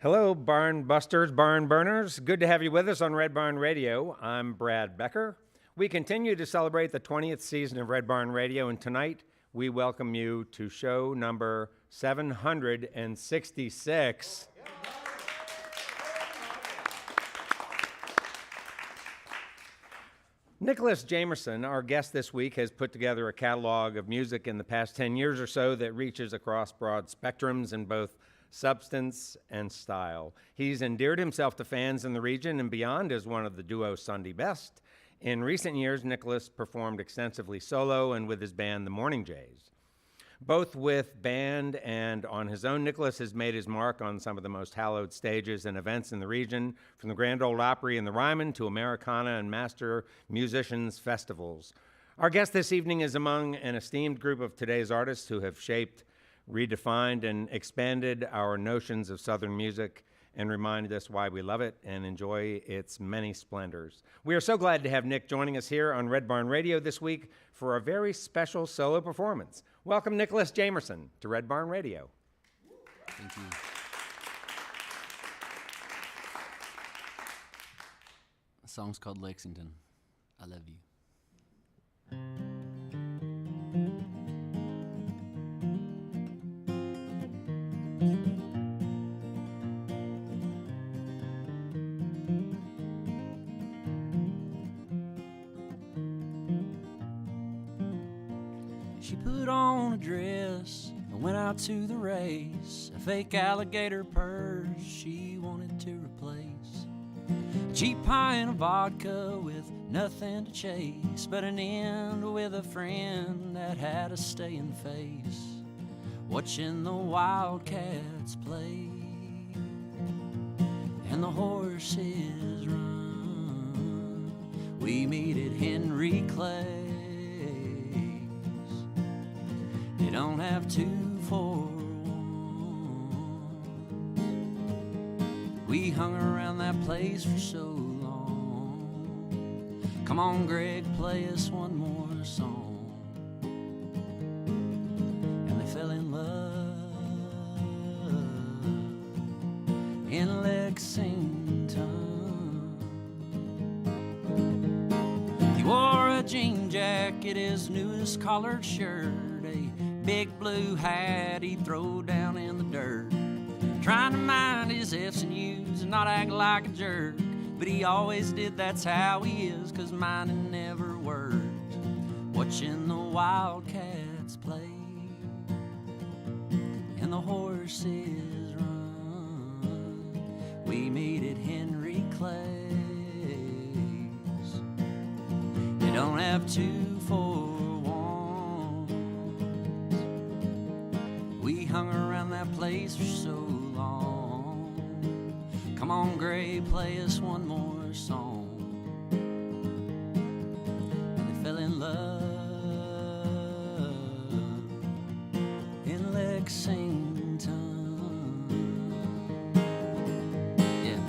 Hello, Barn Busters, Barn Burners. Good to have you with us on Red Barn Radio. I'm Brad Becker. We continue to celebrate the 20th season of Red Barn Radio, and tonight we welcome you to show number 766. Nicholas Jamerson, our guest this week, has put together a catalog of music in the past 10 years or so that reaches across broad spectrums in both substance and style. He's endeared himself to fans in the region and beyond as one of the duo Sunday Best. In recent years, Nicholas performed extensively solo and with his band, the Morning Jays. Both with band and on his own, Nicholas has made his mark on some of the most hallowed stages and events in the region, from the Grand Ole Opry in the Ryman to Americana and Master Musicians Festivals. Our guest this evening is among an esteemed group of today's artists who have shaped, redefined, and expanded our notions of Southern music and reminded us why we love it and enjoy its many splendors. We are so glad to have Nick joining us here on Red Barn Radio this week for a very special solo performance. Welcome, Nicholas Jamerson, to Red Barn Radio. Thank you. The song's called Lexington. I love you. She put on a dress and went out to the race, a fake alligator purse she wanted to replace, a cheap pint of vodka with nothing to chase but an end with a friend that had a staying face, watching the Wildcats play and the horses run. We meet at Henry Clay. You don't have 2 for 1. We hung around that place for so long. Come on, Greg, play us one more song. And they fell in love in Lexington. He wore a jean jacket, his newest collared shirt, big blue hat he'd throw down in the dirt, trying to mind his F's and U's and not act like a jerk. But he always did, that's how he is, 'cause mine never worked. Watching the Wildcats play and the horses run. We meet at Henry Clay's. You don't have 2 for 1. We hung around that place for so long. Come on, Gray, play us one more song. And they fell in love in Lexington. Yeah.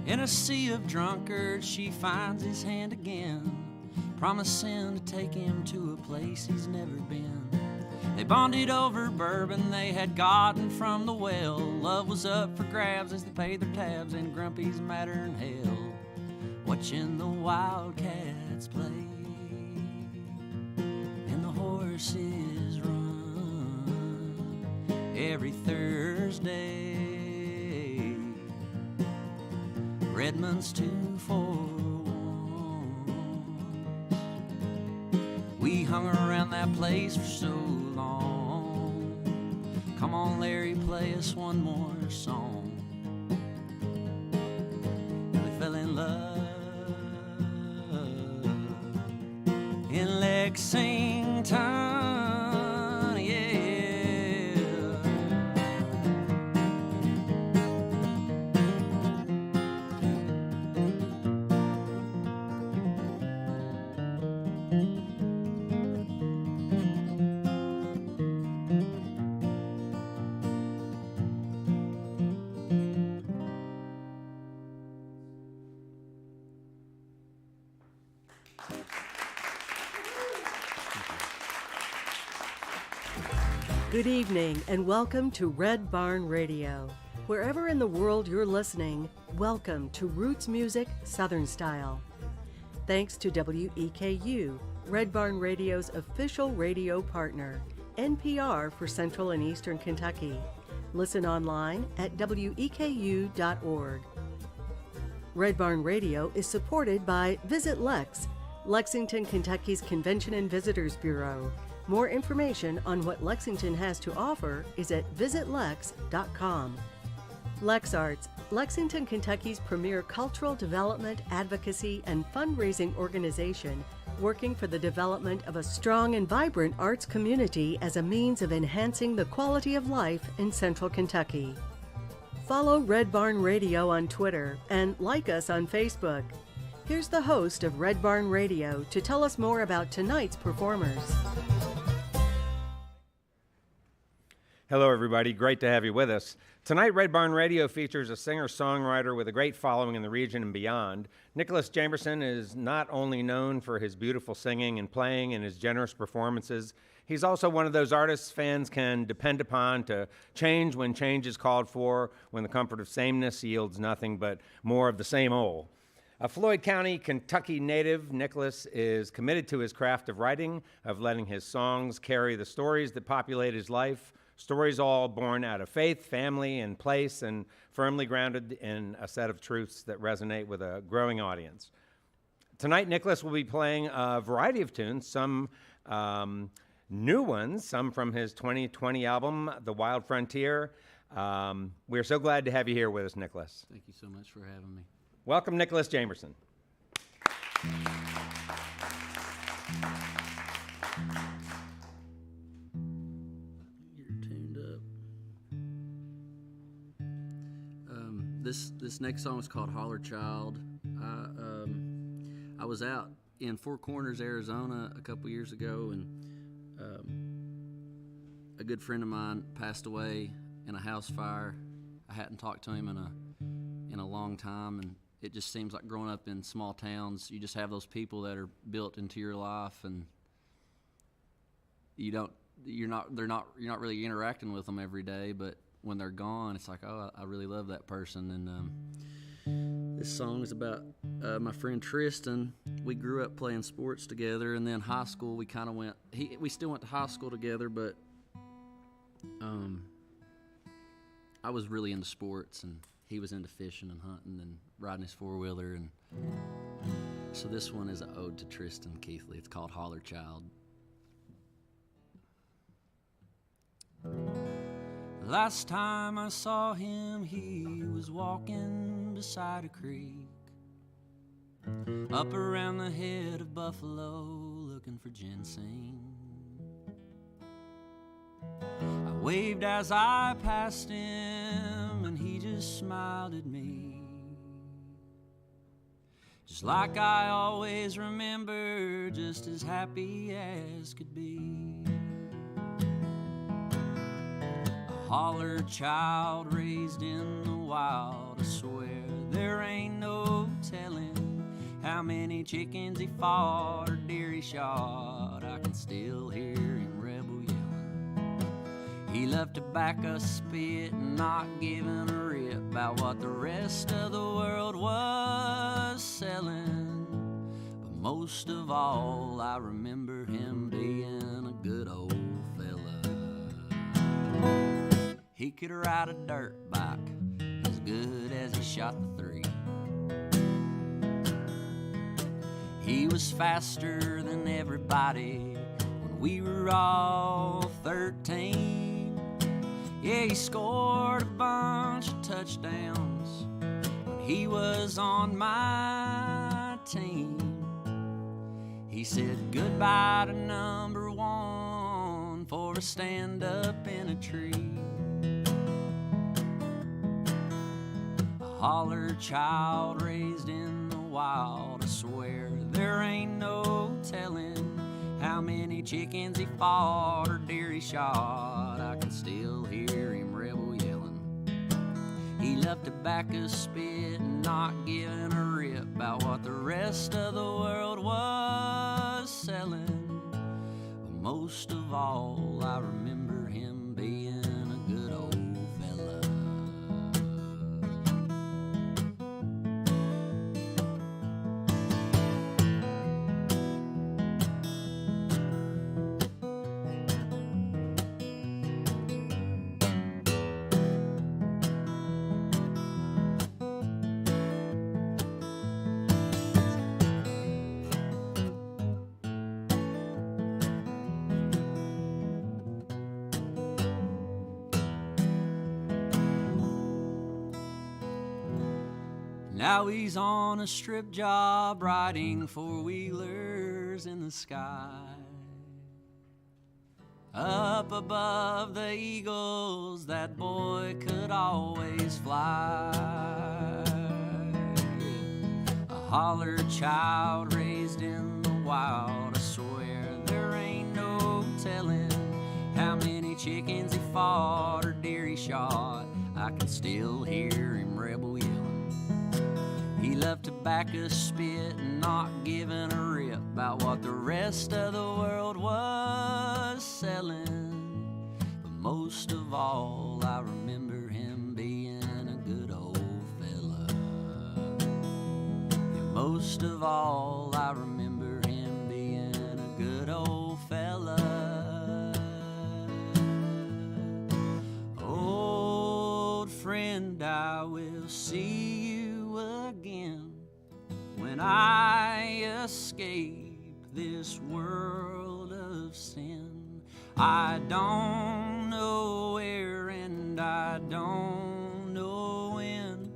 In a sea of drunkards, she finds his hand again, promising to take him to a place he's never been. They bonded over bourbon they had gotten from the well. Love was up for grabs as they paid their tabs, and Grumpy's madder than hell, watching the Wildcats play and the horses run every Thursday. Redmond's 2 for 1. hung around that place for so long. Come on, Larry, play us one more song. And we fell in love in Lexington. Good evening and welcome to Red Barn Radio. Wherever in the world you're listening, welcome to Roots Music Southern Style. Thanks to WEKU, Red Barn Radio's official radio partner, NPR for Central and Eastern Kentucky. Listen online at weku.org. Red Barn Radio is supported by Visit Lex, Lexington, Kentucky's Convention and Visitors Bureau. More information on what Lexington has to offer is at visitlex.com. LexArts, Lexington, Kentucky's premier cultural development, advocacy, and fundraising organization, working for the development of a strong and vibrant arts community as a means of enhancing the quality of life in Central Kentucky. Follow Red Barn Radio on Twitter and like us on Facebook. Here's the host of Red Barn Radio to tell us more about tonight's performers. Hello, everybody. Great to have you with us. Tonight, Red Barn Radio features a singer-songwriter with a great following in the region and beyond. Nicholas Jamerson is not only known for his beautiful singing and playing and his generous performances, he's also one of those artists fans can depend upon to change when change is called for, when the comfort of sameness yields nothing but more of the same old. A Floyd County, Kentucky native, Nicholas is committed to his craft of writing, of letting his songs carry the stories that populate his life, stories all born out of faith, family, and place, and firmly grounded in a set of truths that resonate with a growing audience. Tonight, Nicholas will be playing a variety of tunes, some new ones, some from his 2020 album, The Wild Frontier. We're so glad to have you here with us, Nicholas. Thank you so much for having me. Welcome, Nicholas Jamerson. This next song is called Holler Child. I was out in Four Corners, Arizona a couple years ago, and a good friend of mine passed away in a house fire. I hadn't talked to him in a long time, and it just seems like growing up in small towns, you just have those people that are built into your life, and you're not really interacting with them every day, but when they're gone, it's like, oh, I really love that person. And this song is about my friend Tristan. We grew up playing sports together, and then high school we kind of we still went to high school together, but I was really into sports, and he was into fishing and hunting and riding his four-wheeler, and so this one is an ode to Tristan Keithley. It's called Holler Child. Last time I saw him, he was walking beside a creek, up around the head of Buffalo, looking for ginseng. I waved as I passed him, and he just smiled at me, just like I always remember, just as happy as could be. Holler child raised in the wild, I swear there ain't no telling how many chickens he fought or deer he shot. I can still hear him rebel yelling. He loved tobacco spit and not giving a rip about what the rest of the world was selling. But most of all, I remember him being a good old fella. He could ride a dirt bike as good as he shot the three. He was faster than everybody, we were all 13. Yeah, he scored a bunch of touchdowns when he was on my team. He said goodbye to number one for a stand up in a tree. A Holler child raised in the wild, I swear there ain't no telling how many chickens he fought or deer he shot. I can still hear him rebel yelling. He loved tobacco spit and not giving a rip about what the rest of the world was selling. But most of all, I remember him being a good old fella. Now he's on a strip job riding four-wheelers in the sky. Up above the eagles, that boy could always fly. A Holler child raised in the wild, I swear there ain't no telling how many chickens he fought or deer he shot. I can still hear him rebel yelling. He loved tobacco spit and not giving a rip about what the rest of the world was selling. But most of all, I remember him being a good old fella. Yeah, most of all, I remember him being a good old fella. Old friend, I will see you again when I escape this world of sin. I don't know where and I don't know when,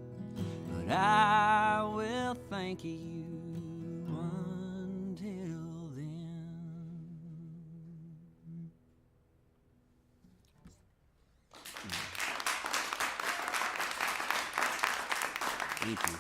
but I will thank you until then. Thank you.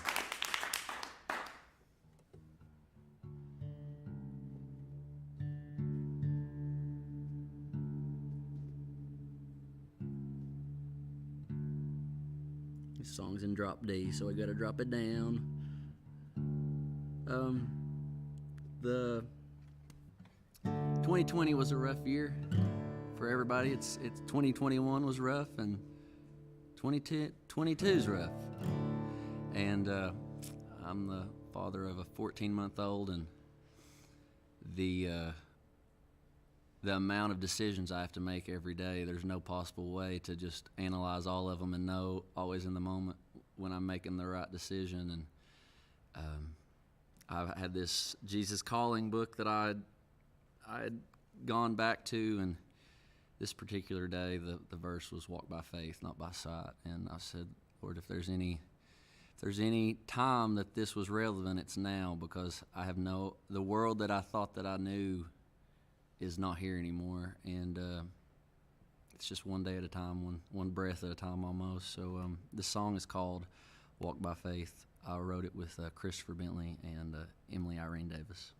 This song's in drop D, so I gotta drop it down. The 2020 was a rough year for everybody. It's 2021 was rough, and 2022 is rough. And I'm the father of a 14-month-old, and the amount of decisions I have to make every day, there's no possible way to just analyze all of them and know always in the moment when I'm making the right decision. And I've had this Jesus Calling book that I had gone back to, and this particular day the verse was walk by faith, not by sight. And I said, Lord, if there's any time that this was relevant, it's now, because the world that I thought that I knew is not here anymore, and it's just one day at a time, one breath at a time almost. So this song is called Walk by Faith. I wrote it with Christopher Bentley and Emily Irene Davis.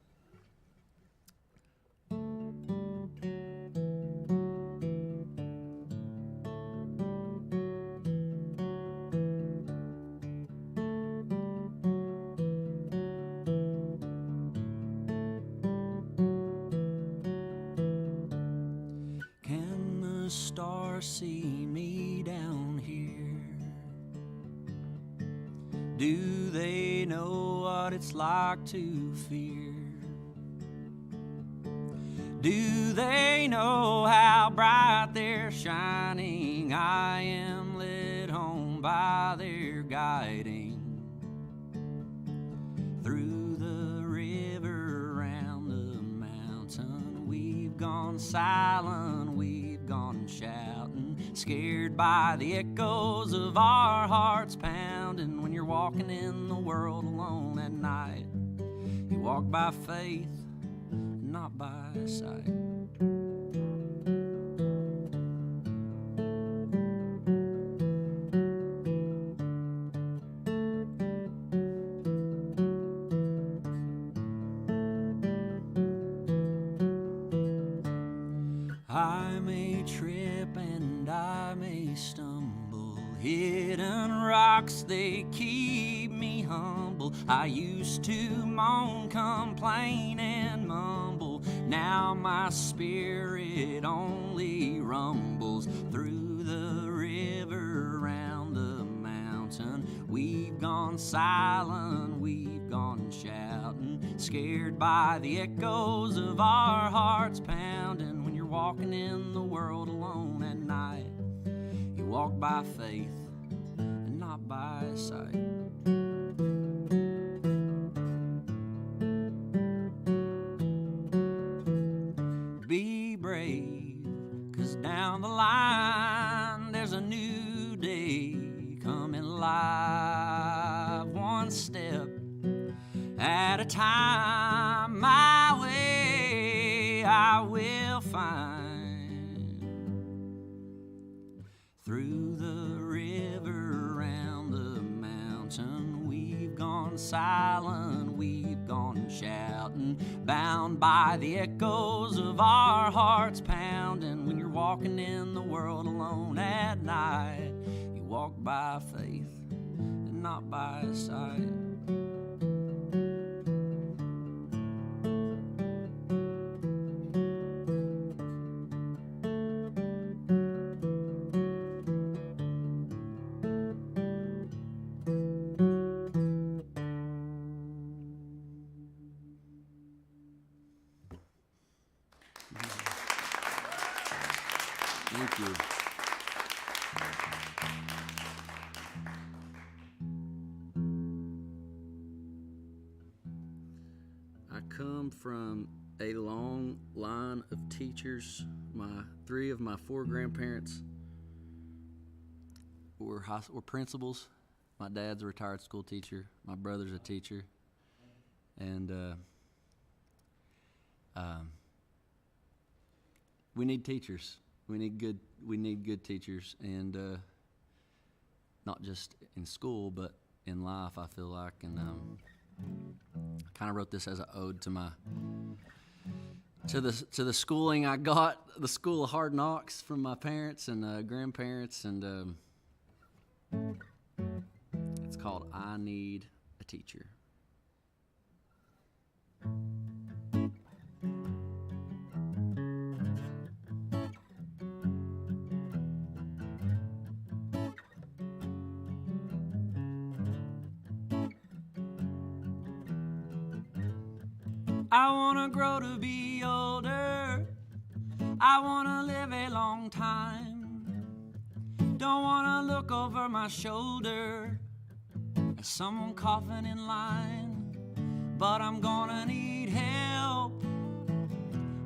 Stars see me down here? Do they know what it's like to fear? Do they know how bright they're shining? I am led home by their guiding. Through the river, around the mountain, we've gone silent, we've gone shouting, scared by the echoes of our hearts pounding. When you're walking in the world alone at night, you walk by faith, not by sight. I may trip and I may stumble, hidden rocks, they keep me humble. I used to moan, complain, and mumble. Now my spirit only rumbles through the river, around the mountain. We've gone silent, we've gone shouting, scared by the echoes of our hearts pounding. When you're walking in the world alone at night, you walk by faith and not by sight. Be brave, 'cause down the line there's a new day coming live, one step at a time. My way I will find, through the river, around the mountain. We've gone silent, we've gone shouting, bound by the echoes of our hearts pounding. When you're walking in the world alone at night, you walk by faith and not by sight. Thank you. I come from a long line of teachers. Three of my four grandparents were principals. My dad's a retired school teacher. My brother's a teacher. And we need teachers. We need good teachers, and not just in school, but in life, I feel like. And I kind of wrote this as an ode to the schooling I got, the school of hard knocks from my parents and grandparents, and it's called "I Need a Teacher." I wanna grow to be older, I wanna live a long time. Don't wanna look over my shoulder at someone coughing in line. But I'm gonna need help,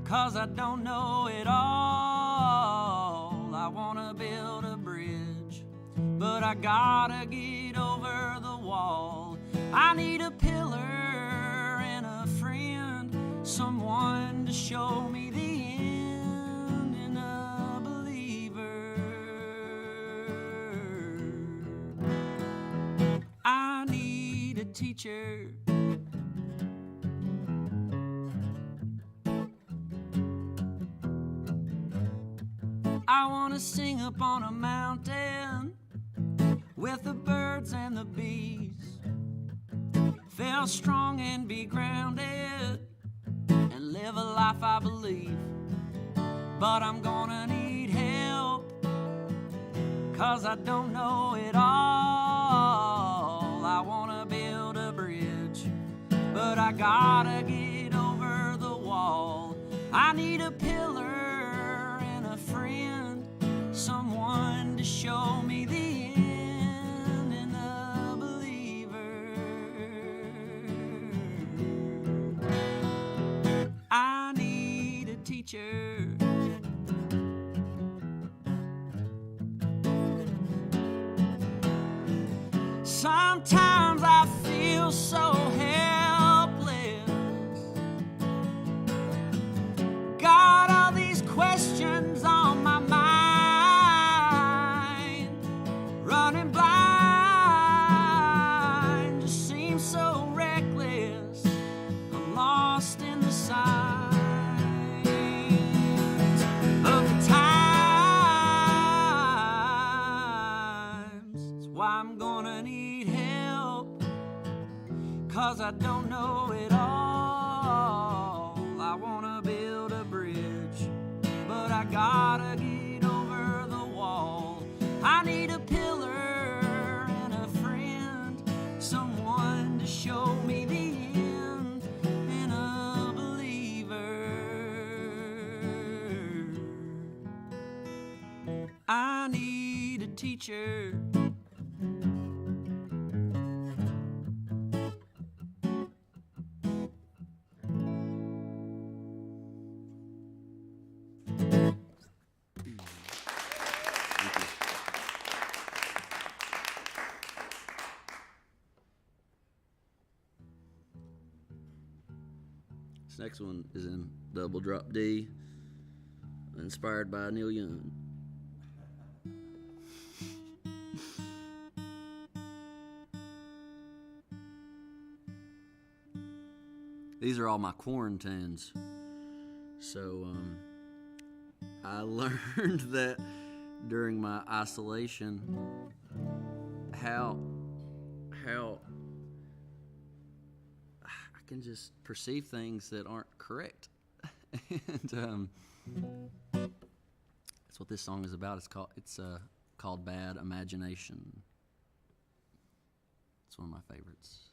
'cause I don't know it all. I wanna build a bridge, but I gotta get over the wall. I need a pillar and a friend, someone to show me the end, and a believer. I need a teacher. I want to sing up on a mountain with the birds and the bees, feel strong and be grounded, and live a life I believe. But I'm gonna need help, 'cause I don't know it all. I wanna build a bridge, but I gotta get over the wall. I need a pillar and a friend, someone to show me the end, and a believer. I need a teacher. Sometimes I feel so helpless. Got all these questions on my mind, running blind, just seems so reckless. I'm lost in the signs of the times. That's why I'm gonna need help, 'cause I don't know it all. I wanna build a bridge, but I gotta get over the wall. I need a pillar and a friend, someone to show me the end, and a believer. I need a teacher. This next one is in double drop D, inspired by Neil Young. These are all my quarantines. So I learned that during my isolation how I can just perceive things that aren't correct. And that's what this song is about. It's called Bad Imagination. It's one of my favorites.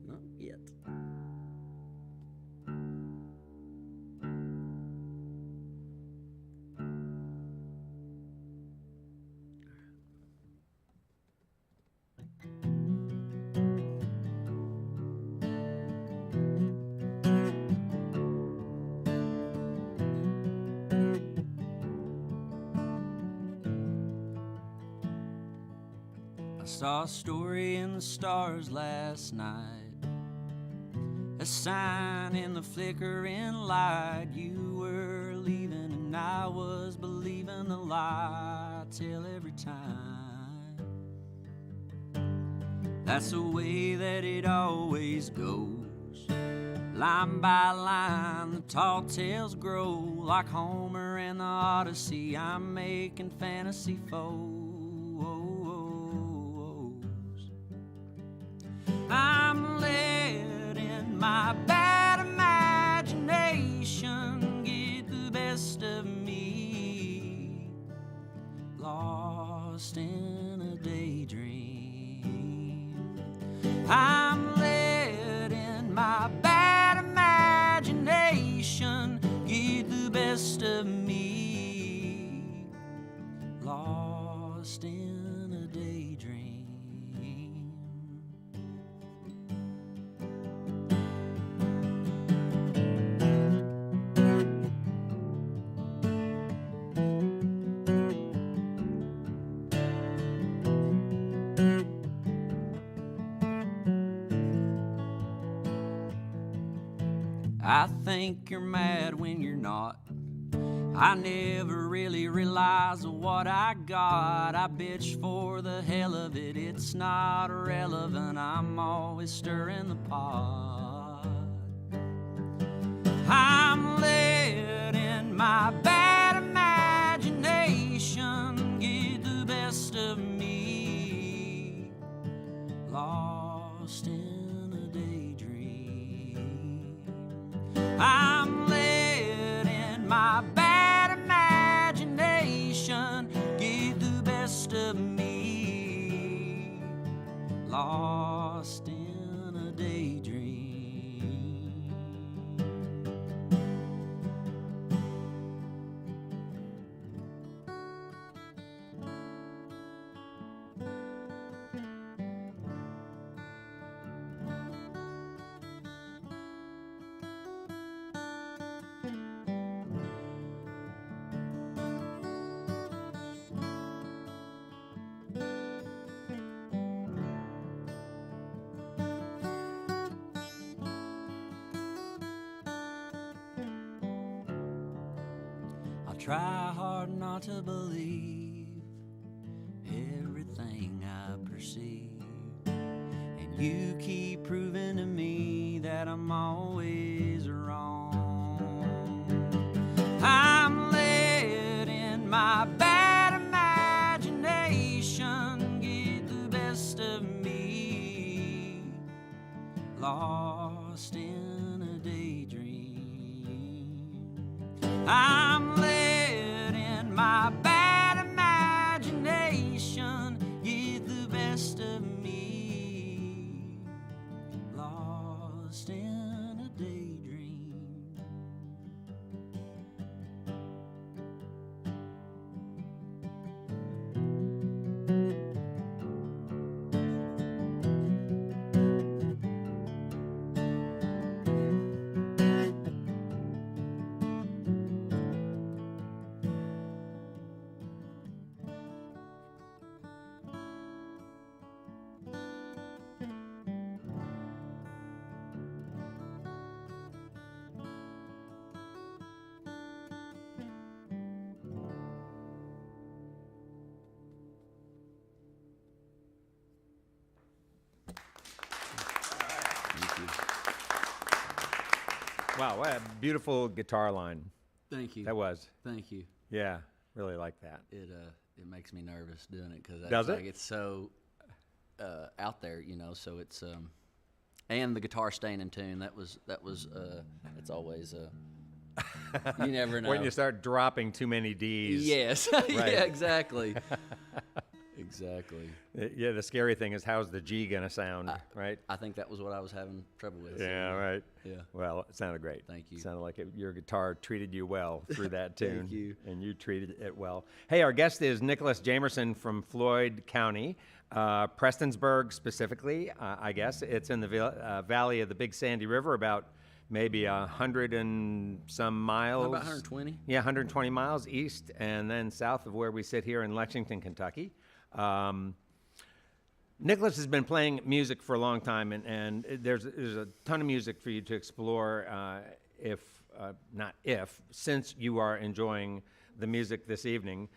Not yet. I saw a story in the stars last night, a sign in the flickering light. You were leaving and I was believing the lie I tell every time. That's the way that it always goes. Line by line, the tall tales grow. Like Homer and the Odyssey, I'm making fantasy foes. I'm letting my bad imagination get the best of me, lost in a daydream. I'm letting my bad imagination get the best of me, lost in a daydream. I think you're mad when you're not. I never really realize what I got. I bitch for the hell of it, it's not relevant. I'm always stirring the pot. I'm letting my bad imagination get the best of me, lost in a daydream. I'm letting my bad imagination get the best of me, lost in a daydream. try hard not to believe everything I perceive. And you keep proving to me that I'm always wrong. I'm letting my bad imagination get the best of me, lost in a daydream. I'm letting my bad imagination get the best of me, lost in a daydream. Wow, what a beautiful guitar line Thank you. that was. Thank you. Yeah, really like that. It makes me nervous doing it because Does it? like it's so out there, you know. So it's and the guitar staying in tune. That was it's always you never know When you start dropping too many Ds. Yes, Right. yeah, exactly, exactly. Yeah, the scary thing is how's the G gonna sound, right? I think that was what I was having trouble with. Yeah, right. Yeah. Well, it sounded great. Thank you. It sounded like your guitar treated you well through that tune. Thank you. And you treated it well. Hey, our guest is Nicholas Jamerson from Floyd County, Prestonsburg specifically, I guess. It's in the valley of the Big Sandy River, about maybe 100 and some miles. About 120. Yeah, 120 miles east and then south of where we sit here in Lexington, Kentucky. Nicholas has been playing music for a long time, and there's a ton of music for you to explore since you are enjoying the music this evening.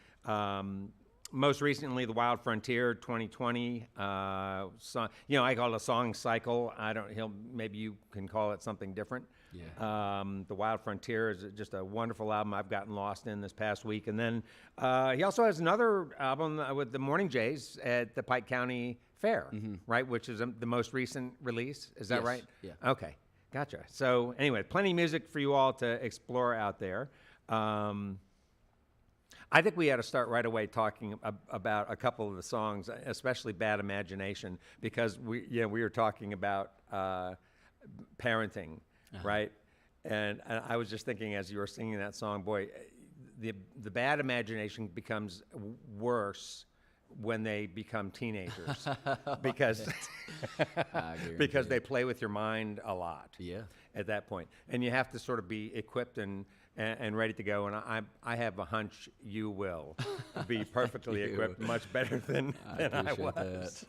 Most recently, the Wild Frontier 2020 song. You know, I call it a song cycle. Maybe you can call it something different. Yeah. The Wild Frontier is just a wonderful album I've gotten lost in this past week. And then he also has another album with the Morning Jays at the Pike County Fair, right? Which is the most recent release. Is that Yes, right? yeah. Okay, gotcha. So anyway, plenty of music for you all to explore out there. I think we ought to start right away talking about a couple of the songs, especially "Bad Imagination," because we were talking about parenting, right? And I was just thinking as you were singing that song, boy, the bad imagination becomes worse when they become teenagers because because they play with your mind a lot. Yeah. At that point, and you have to sort of be equipped and ready to go. And I have a hunch you will be perfectly equipped, much better than I was.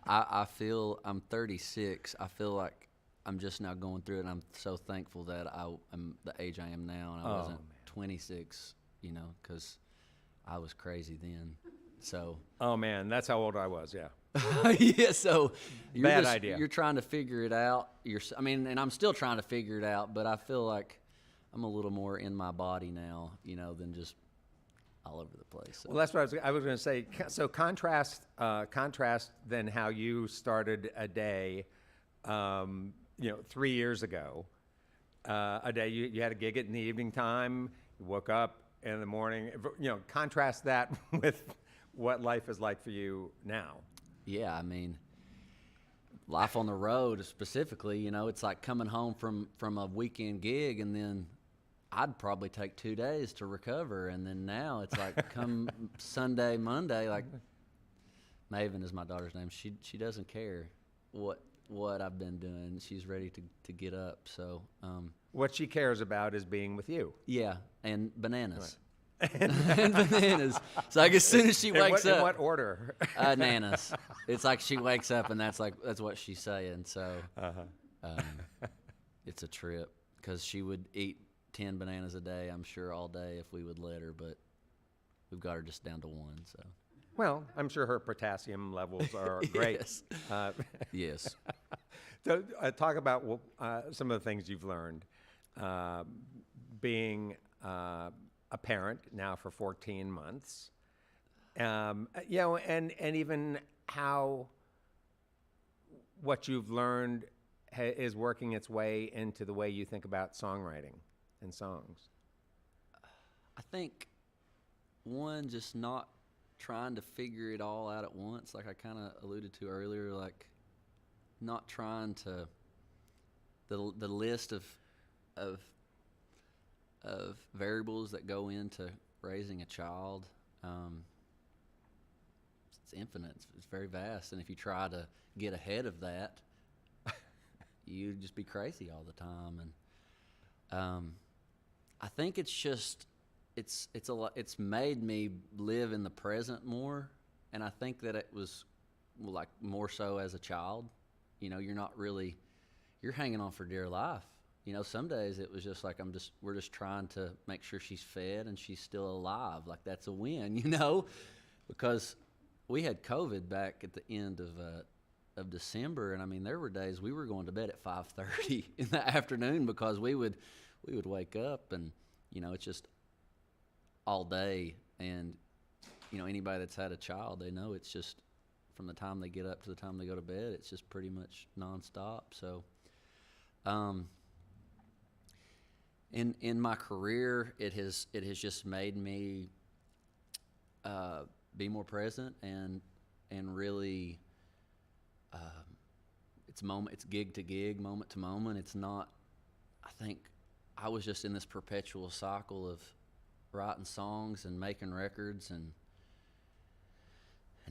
I feel I'm 36. I feel like I'm just now going through it, and I'm so thankful that I'm the age I am now, and I wasn't 26, you know, because I was crazy then. So. Oh man, that's how old I was. Yeah. Yeah. So. Bad idea. You're trying to figure it out. And I'm still trying to figure it out, but I feel like I'm a little more in my body now, you know, than just all over the place. So. Well, that's what I was going to say. So contrast then how you started a day, 3 years ago. A day you had a gig in the evening time. You woke up in the morning. Contrast that with what life is like for you now. Yeah, I mean, life on the road specifically, you know, it's like coming home from a weekend gig, and then I'd probably take 2 days to recover, and then now it's like come Sunday, Monday, like Maven is my daughter's name. She doesn't care what I've been doing. She's ready to get up. So what she cares about is being with you. Yeah, and bananas. Right. And bananas. So like as soon as she wakes up. In what order? Nanas. It's like she wakes up and that's what she's saying. So it's a trip because she would eat 10 bananas a day, I'm sure, all day if we would let her, but we've got her just down to 1, so. Well, I'm sure her potassium levels are great. Yes. Uh, Yes. So talk about some of the things you've learned being a parent now for 14 months. And even how what you've learned is working its way into the way you think about songwriting and songs. I think, one, just not trying to figure it all out at once, like I kind of alluded to earlier, like not trying to the list of variables that go into raising a child. It's infinite. It's very vast, and if you try to get ahead of that, you'd just be crazy all the time. And I think it's just it's a lot. It's made me live in the present more, and I think that it was like more so as a child. You know, you're hanging on for dear life. You know, some days it was just like we're just trying to make sure she's fed and she's still alive. Like that's a win, you know, because we had COVID back at the end of December, and I mean there were days we were going to bed at 5:30 in the afternoon because we would wake up and, you know, it's just all day. And, you know, anybody that's had a child, they know it's just from the time they get up to the time they go to bed, it's just pretty much nonstop. So, in my career, it has just made me be more present and really it's gig to gig, moment to moment. It's not. I think I was just in this perpetual cycle of writing songs and making records and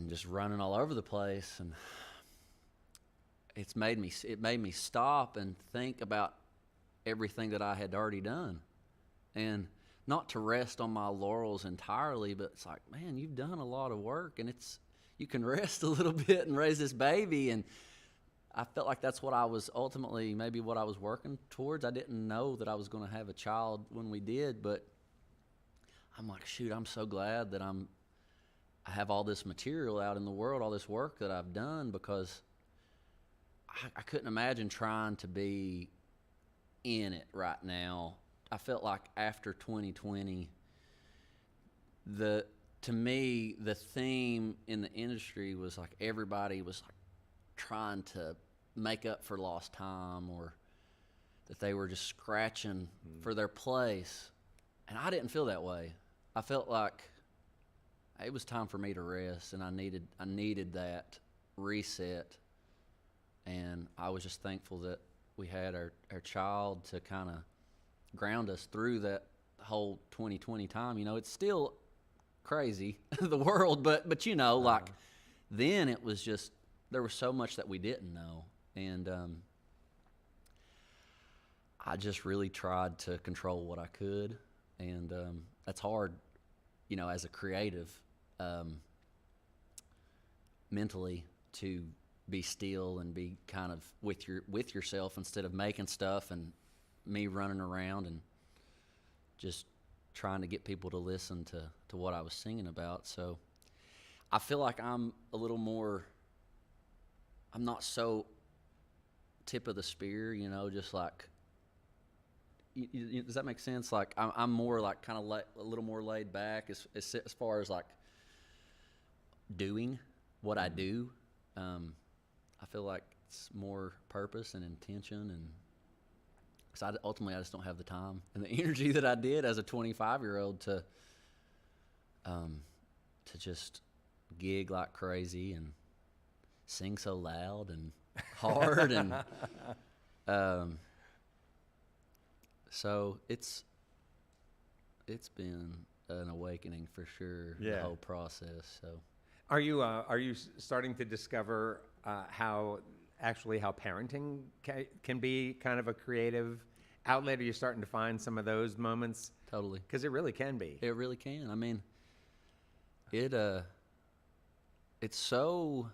just running all over the place, and it made me stop and think about everything that I had already done, and not to rest on my laurels entirely, but it's like, man, you've done a lot of work, and you can rest a little bit and raise this baby. And I felt like that's what I was ultimately, maybe what I was working towards. I didn't know that I was going to have a child when we did, but I'm like, shoot, I'm so glad that I have all this material out in the world, all this work that I've done, because I couldn't imagine trying to be in it right now. I felt like after 2020, to me, the theme in the industry was like everybody was like trying to make up for lost time, or that they were just scratching for their place. And I didn't feel that way. I felt like it was time for me to rest, and I needed that reset. And I was just thankful that we had our child to kind of ground us through that whole 2020 time. You know, it's still crazy, the world, but you know, like then it was just, there was so much that we didn't know. And I just really tried to control what I could. And that's hard, you know, as a creative, mentally, to be still and be kind of with yourself instead of making stuff and me running around and just trying to get people to listen to what I was singing about. So I feel like I'm a little more, I'm not so tip of the spear, you know, just like, does that make sense? Like I'm more like kind of a little more laid back as far as like doing what I do. I feel like it's more purpose and intention, and because ultimately I just don't have the time and the energy that I did as a 25-year-old to just gig like crazy and sing so loud and hard. And so it's been an awakening for sure. Yeah. The whole process. So Are you starting to discover how parenting can be kind of a creative outlet? Are you starting to find some of those moments? totally. Because it really can be. It really can. I mean, it's so,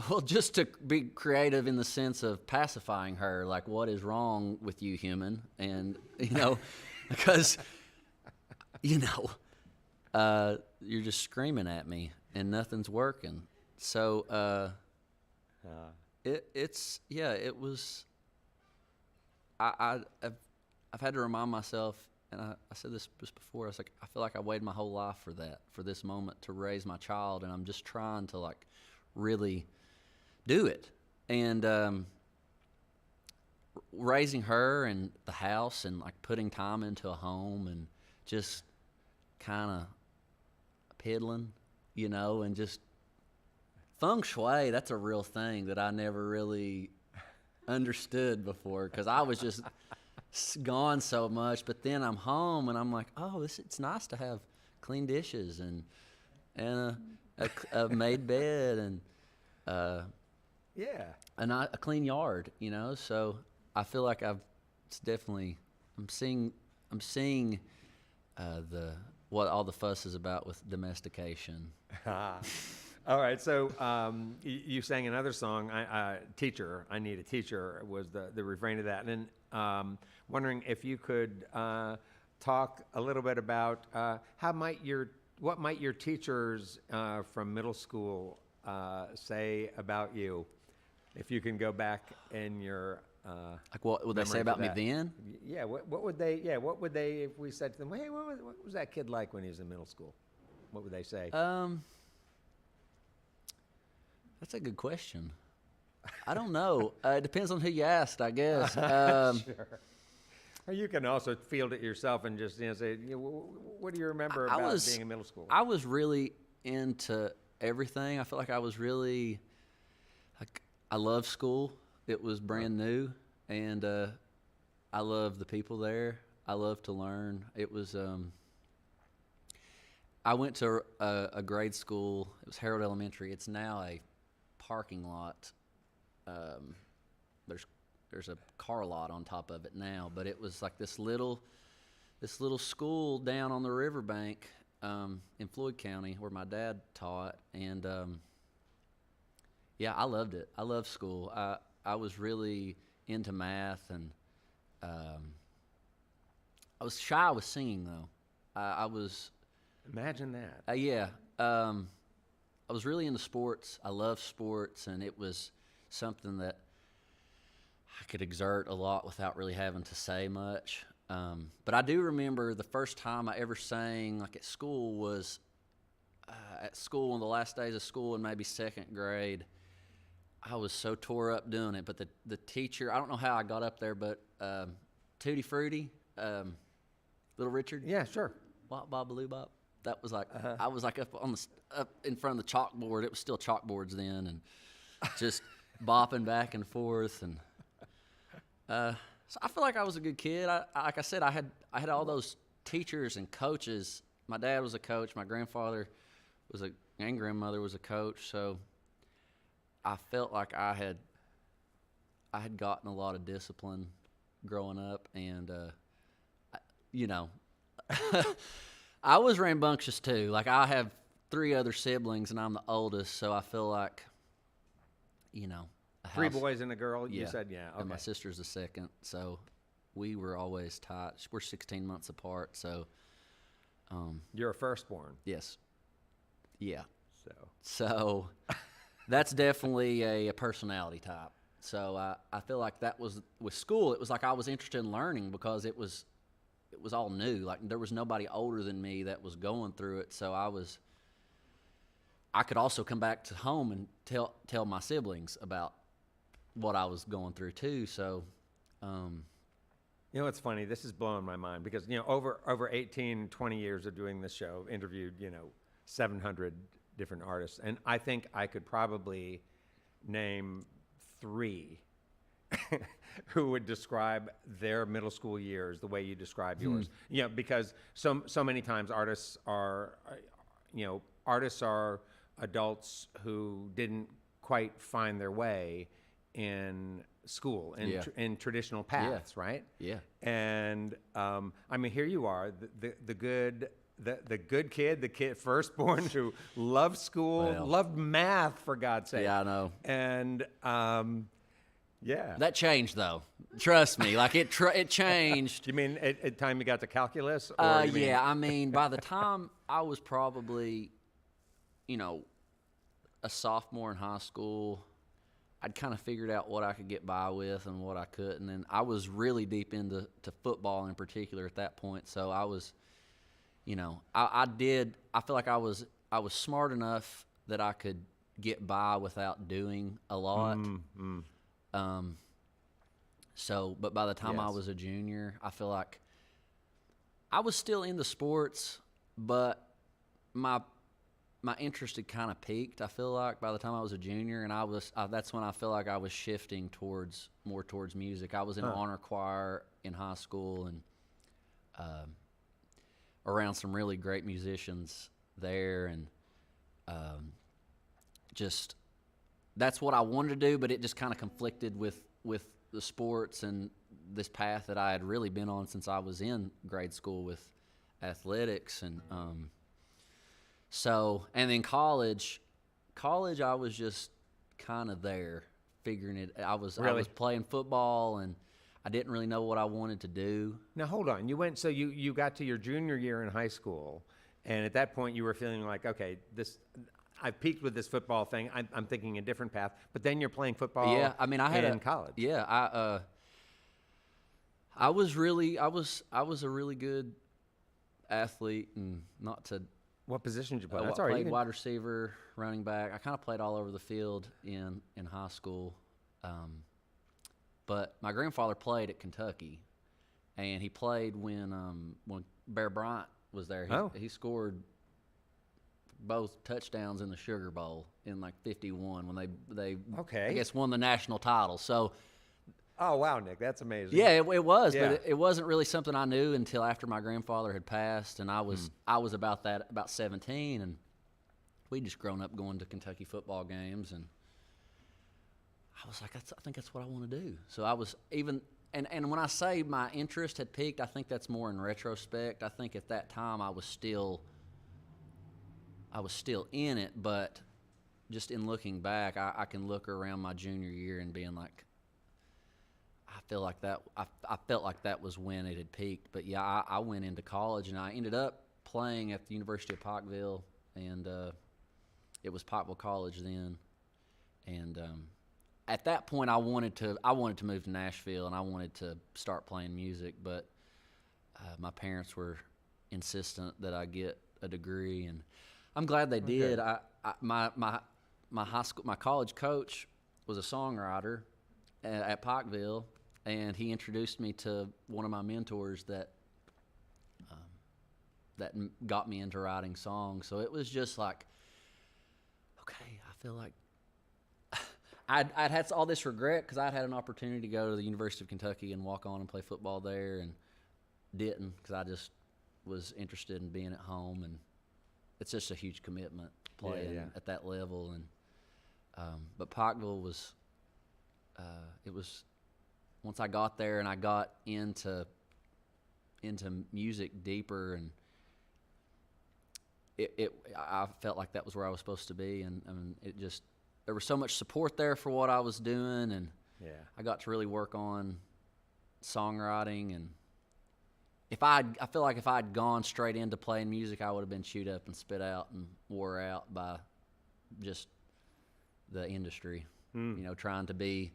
well, just to be creative in the sense of pacifying her, like, what is wrong with you, human? And, you know, because, you're just screaming at me and nothing's working. So it was. I've had to remind myself, and I said this just before. I was like, I feel like I waited my whole life for this moment to raise my child, and I'm just trying to like really do it. And raising her and the house and like putting time into a home and just kind of piddling, and just feng shui. That's a real thing that I never really understood before because I was just gone so much. But then I'm home and I'm like, oh, it's nice to have clean dishes and a made bed and a clean yard, So I feel like I'm seeing what all the fuss is about with domestication. All right, so you sang another song, "Teacher." I need a teacher was the refrain of that, and wondering if you could talk a little bit about what might your teachers from middle school say about you, if you can go back in your like what would they say about me then? Yeah, what would they? Yeah, what would they if we said to them, "Hey, what was that kid like when he was in middle school?" What would they say? That's a good question. I don't know. It depends on who you asked, I guess. Sure. Or you can also field it yourself and just say, what do you remember about being in middle school? I was really into everything. I feel like I was really, I loved school. It was brand new, and I loved the people there. I loved to learn. It was, I went to a grade school. It was Harold Elementary. It's now a parking lot. There's a car lot on top of it now, but it was like this little school down on the riverbank in Floyd County where my dad taught, and I loved it. I loved school. I was really into math, and I was shy with singing though. I was. Imagine that. I was really into sports. I love sports, and it was something that I could exert a lot without really having to say much. But I do remember the first time I ever sang, like at school, was at school on the last days of school in maybe second grade. I was so tore up doing it, but the teacher, I don't know how I got up there, but Tutti Frutti, Little Richard. Yeah, sure. Wop, bop, baloo, bop. That was like, I was like up in front of the chalkboard. It was still chalkboards then, and just bopping back and forth. And so I feel like I was a good kid. Like I said, I had all those teachers and coaches. My dad was a coach. My grandfather and grandmother was a coach. So I felt like I had gotten a lot of discipline growing up, and I was rambunctious too. Like, I have 3 other siblings, and I'm the oldest, so I feel like, a 3 house. boys and a girl. Yeah. You said, yeah. Okay. And my sister's the second, so we were always tight. We're 16 months apart, so. You're a firstborn. Yes. Yeah. So that's definitely a personality type. So I feel like that was with school. It was like I was interested in learning because it was all new. Like, there was nobody older than me that was going through it. So I could also come back to home and tell my siblings about what I was going through too. So, it's funny. This is blowing my mind because, over 18, 20 years of doing this show, interviewed, 700 different artists. And I think I could probably name 3 who would describe their middle school years the way you describe yours. Because so many times artists are adults who didn't quite find their way in school in traditional paths, right? Yeah. And here you are, the good kid, the kid firstborn who loved school, loved math, for God's sake. Yeah, I know. And Yeah. That changed though. Trust me, like it changed. You mean at time you got to calculus? Or you mean- Yeah, I mean, by the time I was probably, a sophomore in high school, I'd kind of figured out what I could get by with and what I couldn't. And I was really deep into football in particular at that point. So I was, I feel like I was smart enough that I could get by without doing a lot. But by the time I Yes. was a junior, I feel like I was still into sports, but my interest had kind of peaked. I feel like by the time I was a junior, and that's when I feel like I was shifting more towards music. I was in honor choir in high school and around some really great musicians there, and just that's what I wanted to do. But it just kind of conflicted with the sports and this path that I had really been on since I was in grade school with athletics. And and then college I was just kind of there figuring it. I was playing football and I didn't really know what I wanted to do. Now hold on. You got to your junior year in high school, and at that point you were feeling like, okay, I've peaked with this football thing. I'm thinking a different path. But then you're playing football. Yeah, I mean, in college. Yeah, I was a really good athlete, and not to. What position did you play? I That's all right. played wide receiver, running back. I kind of played all over the field in high school. But my grandfather played at Kentucky, and he played when Bear Bryant was there. He scored both touchdowns in the Sugar Bowl in like '51 when they I guess won the national title. So. Oh wow, Nick, that's amazing. Yeah, it was, Yeah. but it wasn't really something I knew until after my grandfather had passed, and I was about 17, and we'd just grown up going to Kentucky football games, and I was like, I think that's what I want to do. So I was even, and when I say my interest had peaked, I think that's more in retrospect. I think at that time I was still in it, but just in looking back, I can look around my junior year and being like, I felt like that was when it had peaked. But yeah, I went into college and I ended up playing at the University of Pikeville, and it was Pikeville College then. And at that point, I wanted to move to Nashville and I wanted to start playing music. But my parents were insistent that I get a degree, and I'm glad they did. My college coach was a songwriter at Pikeville. And he introduced me to one of my mentors that got me into writing songs. So it was just like, okay, I feel like I'd had all this regret because I'd had an opportunity to go to the University of Kentucky and walk on and play football there, and didn't because I just was interested in being at home. And it's just a huge commitment playing at that level. And but Pikeville was it was. Once I got there and I got into music deeper, and I felt like that was where I was supposed to be, and I mean, there was so much support there for what I was doing, and I got to really work on songwriting. And I feel like if I had gone straight into playing music, I would have been chewed up and spit out and wore out by just the industry, trying to be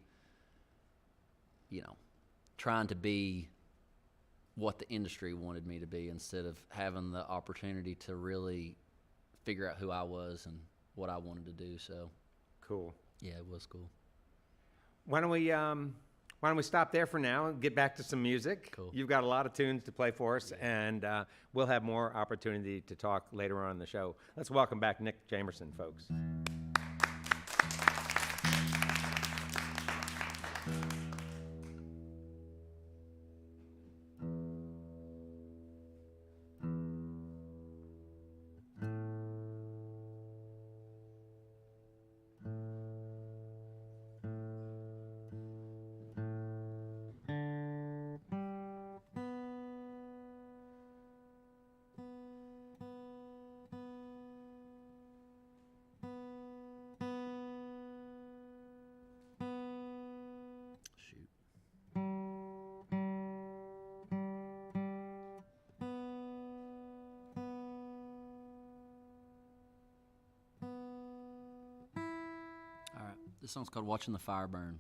what the industry wanted me to be instead of having the opportunity to really figure out who I was and what I wanted to do. So cool. Yeah, it was cool. Why don't we stop there for now and get back to some music? Cool. You've got a lot of tunes to play for us, and we'll have more opportunity to talk later on in the show. Let's welcome back Nick Jamerson, folks. This song's called Watching the Fire Burn.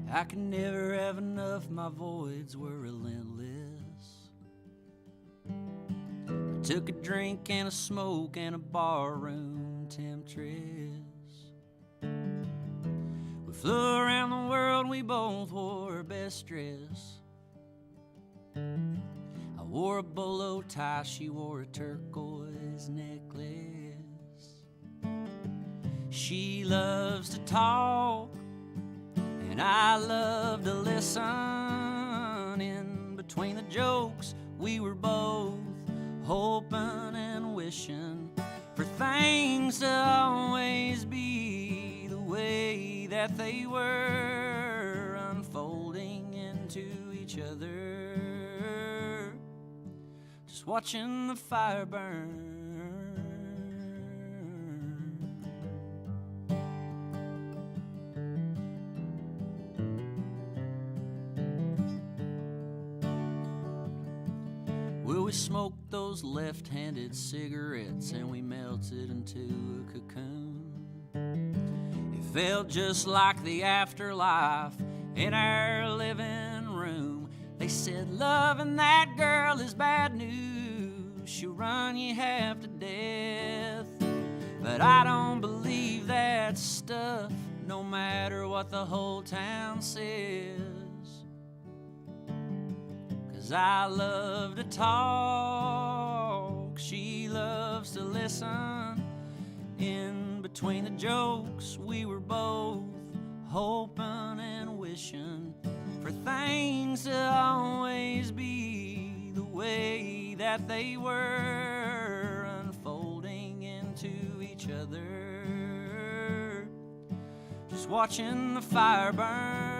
I could never have enough, my voids were relentless. I took a drink and a smoke and a barroom temptress. We flew around the world, we both wore our best dress. I wore a bolo tie, she wore a turquoise necklace. She loves to talk, and I love to listen. In between the jokes, we were both hoping and wishing for things to always be the way that they were, unfolding into each other, just watching the fire burn. We smoked those left-handed cigarettes and we melted into a cocoon. It felt just like the afterlife in our living room. They said loving that girl is bad news, she'll run you half to death. But I don't believe that stuff, no matter what the whole town says. 'Cause I love to talk, she loves to listen. In between the jokes, we were both hoping and wishing for things to always be the way that they were, unfolding into each other, just watching the fire burn.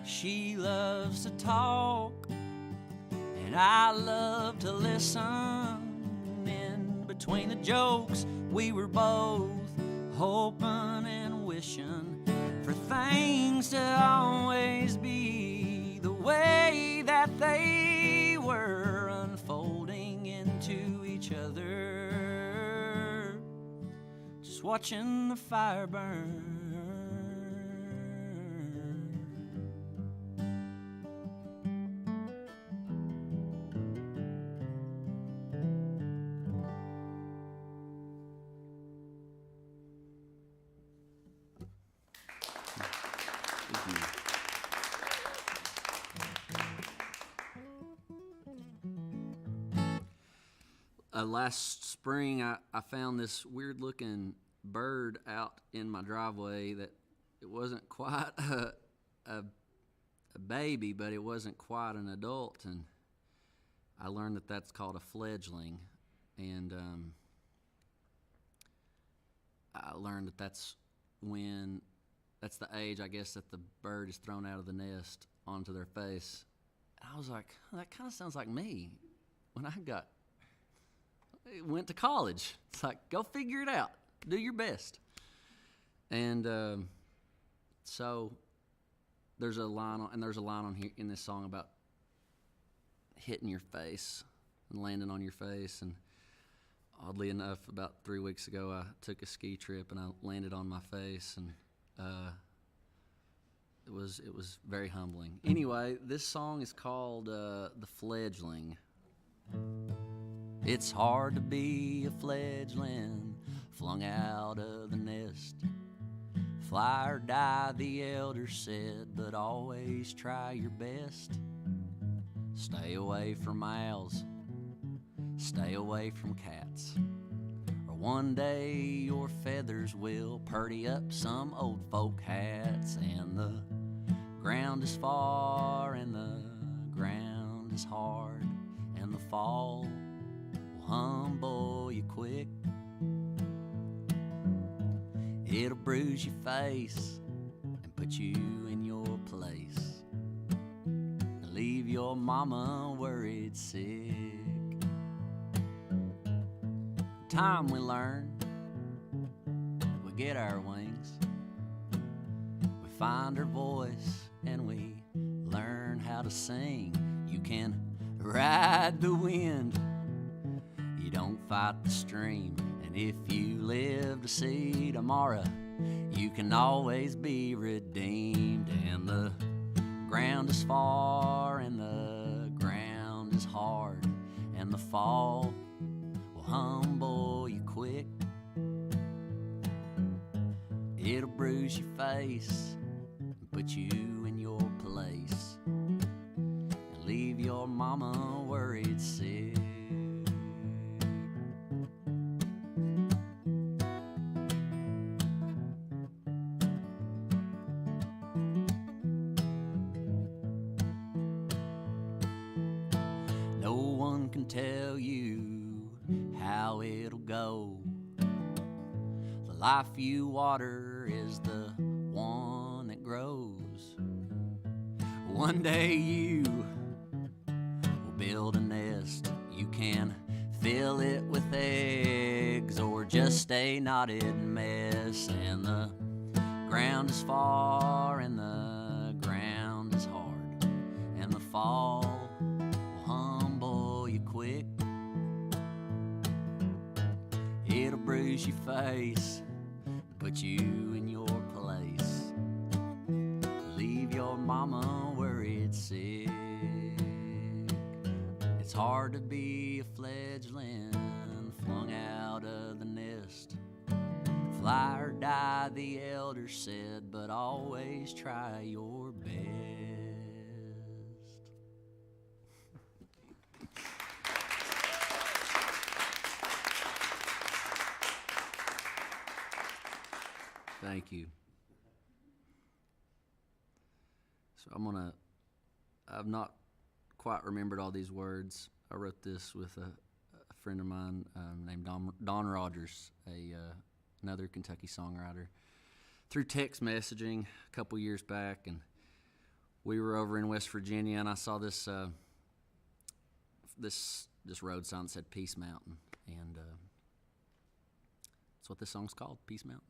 She loves to talk, and I love to listen. In between the jokes, we were both hoping and wishing for things to always be the way that they were, unfolding into each other, just watching the fire burn. Last spring, I found this weird-looking bird out in my driveway that it wasn't quite a baby, but it wasn't quite an adult, and I learned that that's called a fledgling, and I learned that that's the age, I guess, that the bird is thrown out of the nest onto their face. And I was like, that kind of sounds like me when I went to college. It's like, go figure it out. Do your best. And so there's a line on here in this song about hitting your face and landing on your face. And oddly enough, about 3 weeks ago, I took a ski trip and I landed on my face, and it was very humbling. Anyway, this song is called "The Fledgling." It's hard to be a fledgling flung out of the nest. Fly or die, the elders said, but always try your best. Stay away from owls, stay away from cats, or one day your feathers will purdy up some old folk hats. And the ground is far and the ground is hard, and the fall will humble you quick. It'll bruise your face and put you in your place, and leave your mama worried sick. Time we learn, we get our wings, we find our voice and we learn how to sing. You can ride the wind, you don't fight the stream, and if you live to see tomorrow, you can always be redeemed. And the ground is far and the ground is hard, and the fall will humble you quick. It'll bruise your face and put you in your place, and leave your mama worried sick. No one can tell you how it'll go. The life you water is the one that grows. One day you will build a nest. You can fill it with eggs or just a knotted mess. And the ground is far and the ground is hard, and the fall will humble you quick. It'll bruise your face, put you in your place, leave your mama worried sick. It's hard to be a fledgling flung out of the nest. Fly or die, the elder said, but always try your best. Thank you. So I've not quite remembered all these words. I wrote this with a friend of mine named Don Rogers, another Kentucky songwriter, through text messaging a couple years back. And we were over in West Virginia, and I saw this road sign that said Peace Mountain. And that's what this song's called, Peace Mountain.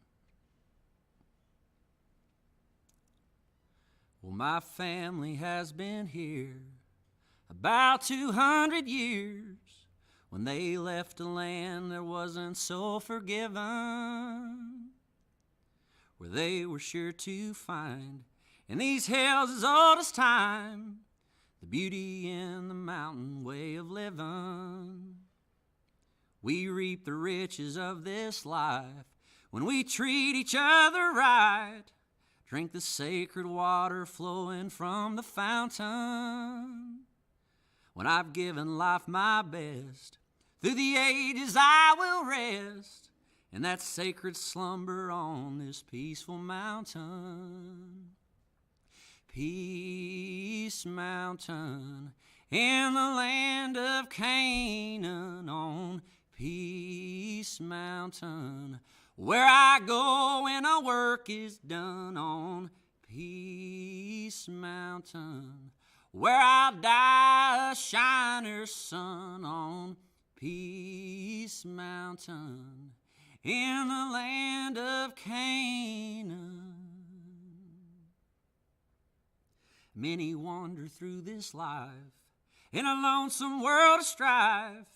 Well, my family has been here about 200 years. When they left a land that wasn't so forgiven, where they were sure to find, in these hills as old as time, the beauty in the mountain way of living. We reap the riches of this life when we treat each other right. Drink the sacred water flowing from the fountain. When I've given life my best, through the ages I will rest in that sacred slumber on this peaceful mountain. Peace Mountain in the land of Canaan, on Peace Mountain, where I go when our work is done, on Peace Mountain, where I'll die a shiner's sun, on Peace Mountain in the land of Canaan. Many wander through this life in a lonesome world of strife.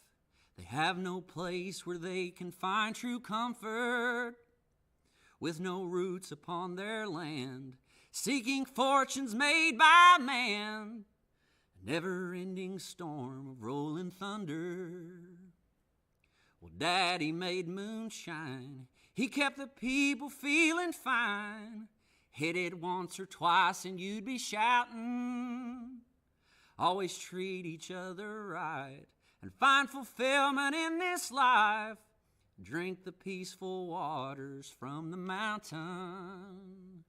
They have no place where they can find true comfort, with no roots upon their land, seeking fortunes made by man, a never-ending storm of rolling thunder. Well, Daddy made moonshine, he kept the people feeling fine. Hit it once or twice and you'd be shouting. Always treat each other right and find fulfillment in this life. Drink the peaceful waters from the mountain.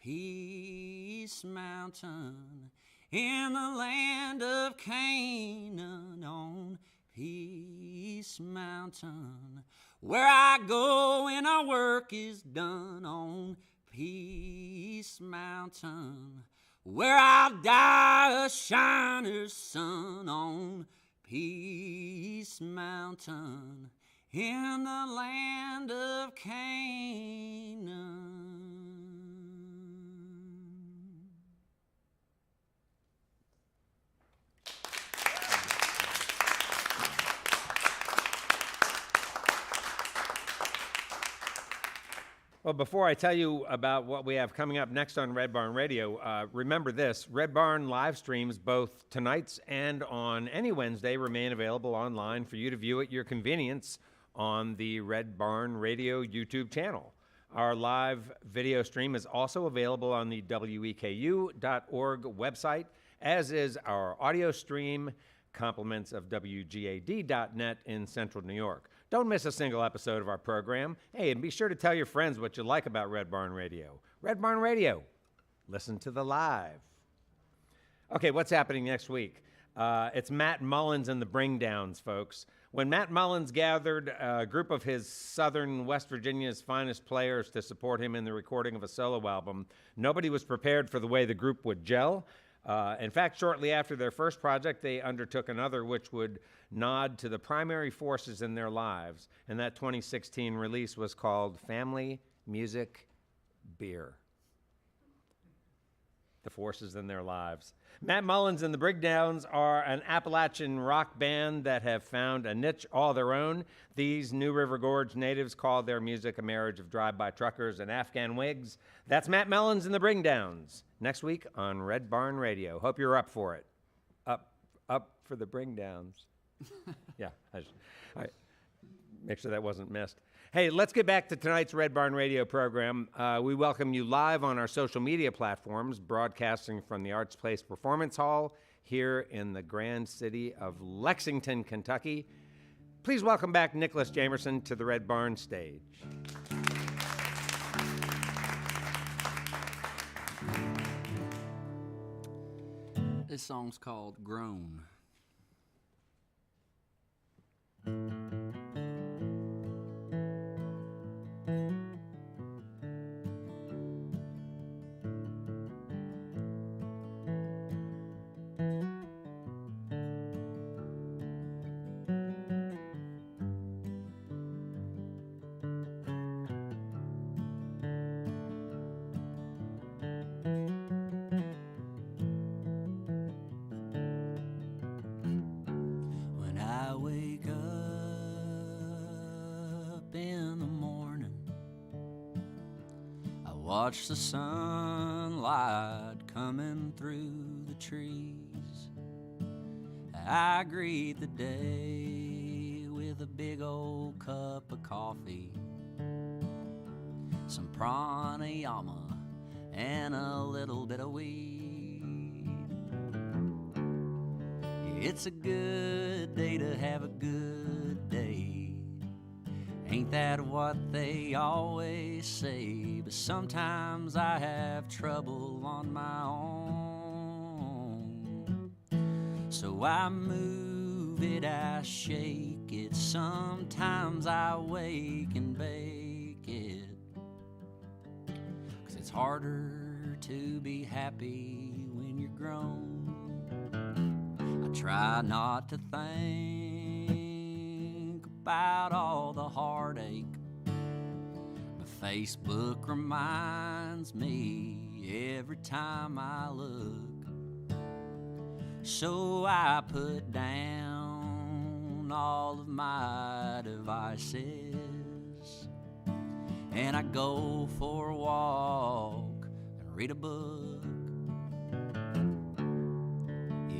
Peace Mountain in the land of Canaan on Peace Mountain, where I go when our work is done on Peace Mountain, where I'll die a shiner's son on Peace Mountain, in the land of Canaan. Well, before I tell you about what we have coming up next on Red Barn Radio, remember this. Red Barn live streams, both tonight's and on any Wednesday, remain available online for you to view at your convenience on the Red Barn Radio YouTube channel. Our live video stream is also available on the weku.org website, as is our audio stream, compliments of WGAD.net in Central New York. Don't miss a single episode of our program. Hey, and be sure to tell your friends what you like about Red Barn Radio. Red Barn Radio. Listen to the live. Okay, what's happening next week? It's Matt Mullins and the Bring Downs, folks. When Matt Mullins gathered a group of his southern West Virginia's finest players to support him in the recording of a solo album, nobody was prepared for the way the group would gel. In fact, shortly after their first project, they undertook another which would nod to the primary forces in their lives, and that 2016 release was called Family, Music, Beer. The forces in their lives. Matt Mullins and the Brigdowns are an Appalachian rock band that have found a niche all their own. These New River Gorge natives call their music a marriage of drive-by truckers and Afghan wigs. That's Matt Mullins and the Brigdowns next week on Red Barn Radio. Hope you're up for it. Up for the Brigdowns. Yeah, all right. Make sure that wasn't missed. Hey, let's get back to tonight's Red Barn Radio program. We welcome you live on our social media platforms, broadcasting from the Arts Place Performance Hall here in the grand city of Lexington, Kentucky. Please welcome back Nicholas Jamerson to the Red Barn stage. This song's called Groan. Watch the sunlight coming through the trees. I greet the day with a big old cup of coffee, some pranayama, and a little bit of weed. It's a good day to have a good day. Ain't that what they always say? But sometimes I have trouble on my own. So I move it, I shake it. Sometimes I wake and bake it. 'Cause it's harder to be happy when you're grown. I try not to think about all the heartache, but Facebook reminds me every time I look. So I put down all of my devices and I go for a walk and read a book.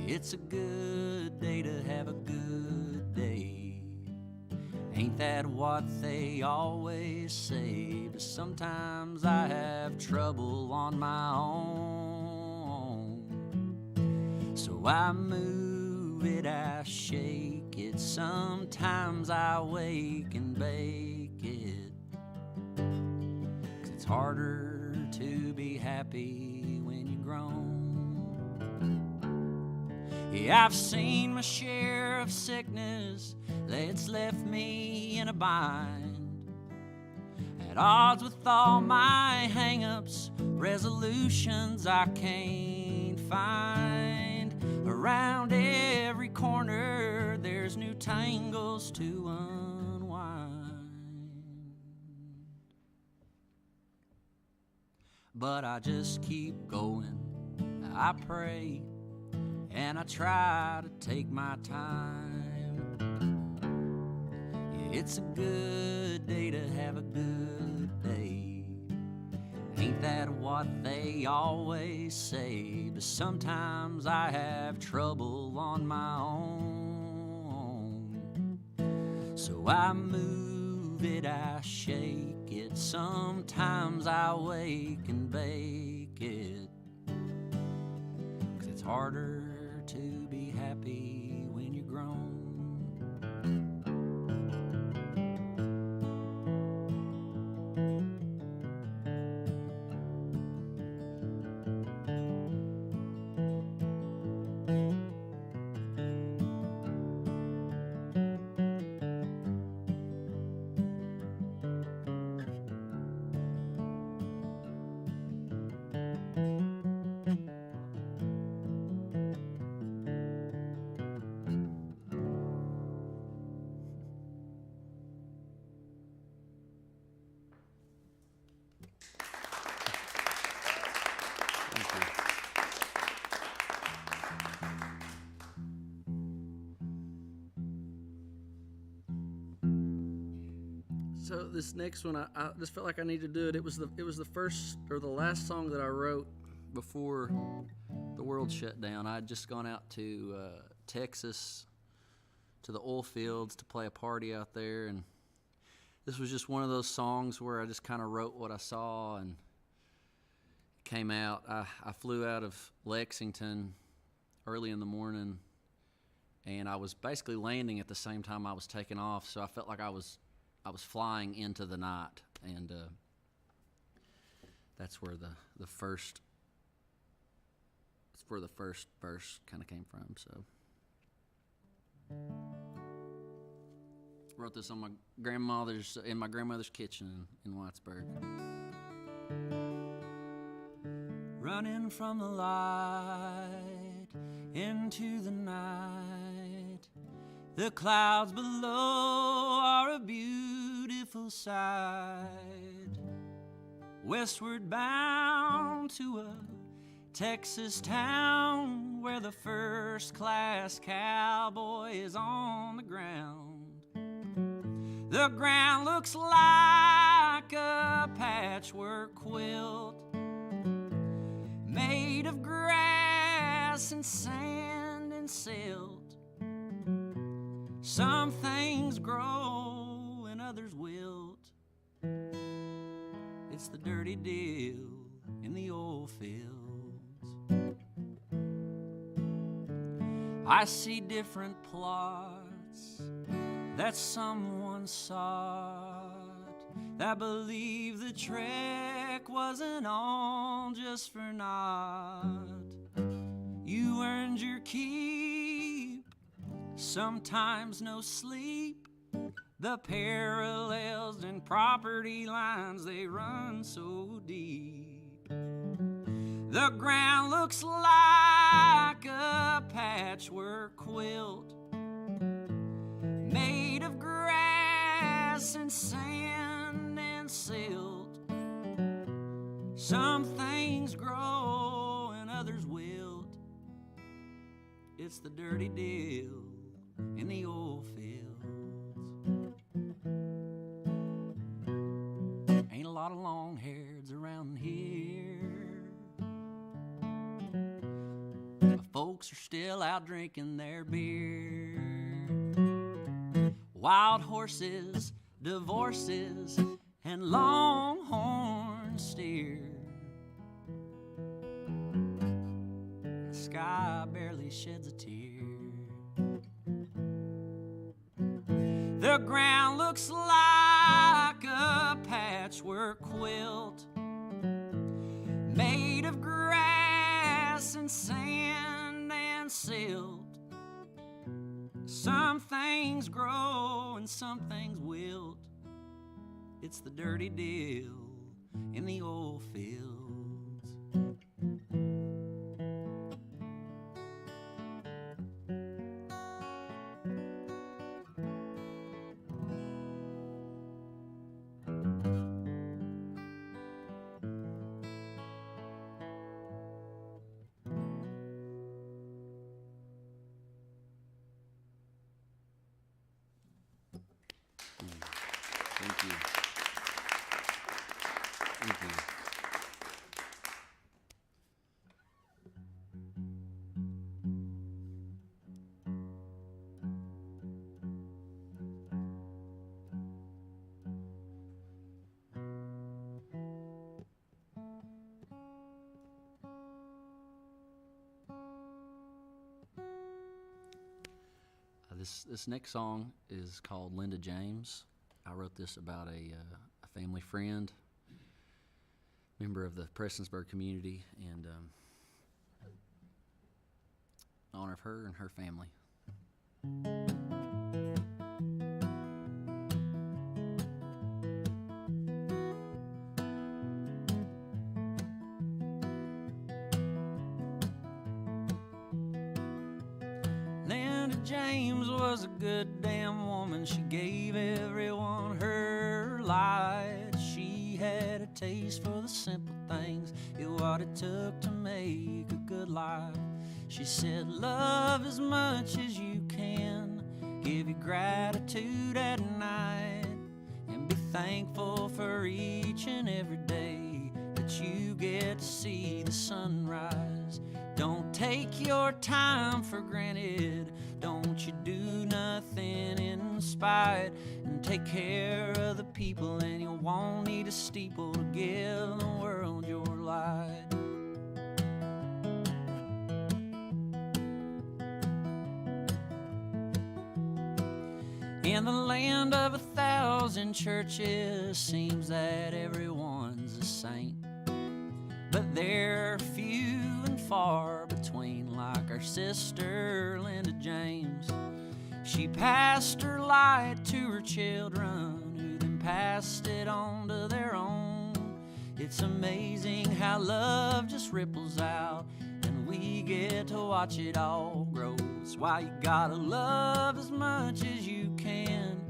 It's a good day to have a good day. Ain't that what they always say? But sometimes I have trouble on my own. So I move it, I shake it. Sometimes I wake and bake it. 'Cause it's harder to be happy when you're grown. Yeah, I've seen my share of sickness that's left me in a bind, at odds with all my hang-ups, resolutions I can't find. Around every corner there's new tangles to unwind. But I just keep going, I pray, and I try to take my time. Yeah, it's a good day to have a good day. Ain't that what they always say? But sometimes I have trouble on my own. So I move it, I shake it. Sometimes I wake and bake it. 'Cause it's harder to be happy when you're grown. So this next one, I just felt like I needed to do it. It was the first or the last song that I wrote before the world shut down. I had just gone out to Texas to the oil fields to play a party out there, and this was just one of those songs where I just kind of wrote what I saw and it came out. I flew out of Lexington early in the morning, and I was basically landing at the same time I was taking off, so I felt like I was flying into the night, and that's where the first verse kind of came from. So wrote this on in my grandmother's kitchen in Whitesburg. Running from the light into the night, the clouds below are a beautiful sight. Westward bound to a Texas town where the first-class cowboy is on the ground. The ground looks like a patchwork quilt made of grass and sand and silt. Some things grow and others wilt. It's the dirty deal in the oil fields. I see different plots that someone sought, that believe the trek wasn't all just for naught. You earned your keep, sometimes no sleep. The parallels and property lines, they run so deep. The ground looks like a patchwork quilt made of grass and sand and silt. Some things grow and others wilt. It's the dirty deal in the oil fields. Ain't a lot of long-hairs around here. Folks are still out drinking their beer. Wild horses, divorces, and longhorn steer. The sky barely sheds a tear. The ground looks like a patchwork quilt made of grass and sand and silt. Some things grow and some things wilt. It's the dirty deal in the oil fields. Thank you. Thank you. This next song is called Linda James. I wrote this about a family friend, member of the Prestonsburg community, and in honor of her and her family. Linda James was a good damn woman. She gave everyone her light. She had a taste for the simple things, what it took to make a good life. She said, love as much as you can, give you gratitude at night, and be thankful for each and every day that you get to see the sunrise. Don't take your time for granted. Don't you do nothing in spite, and take care of the people, and you won't need a steeple to give the world your light. In the land of 1,000 churches, seems that everyone's a saint, but they're few and far between, like our sister Linda James. She passed her light to her children, who then passed it on to their own. It's amazing how love just ripples out, and we get to watch it all grow. That's why you gotta love as much as you can,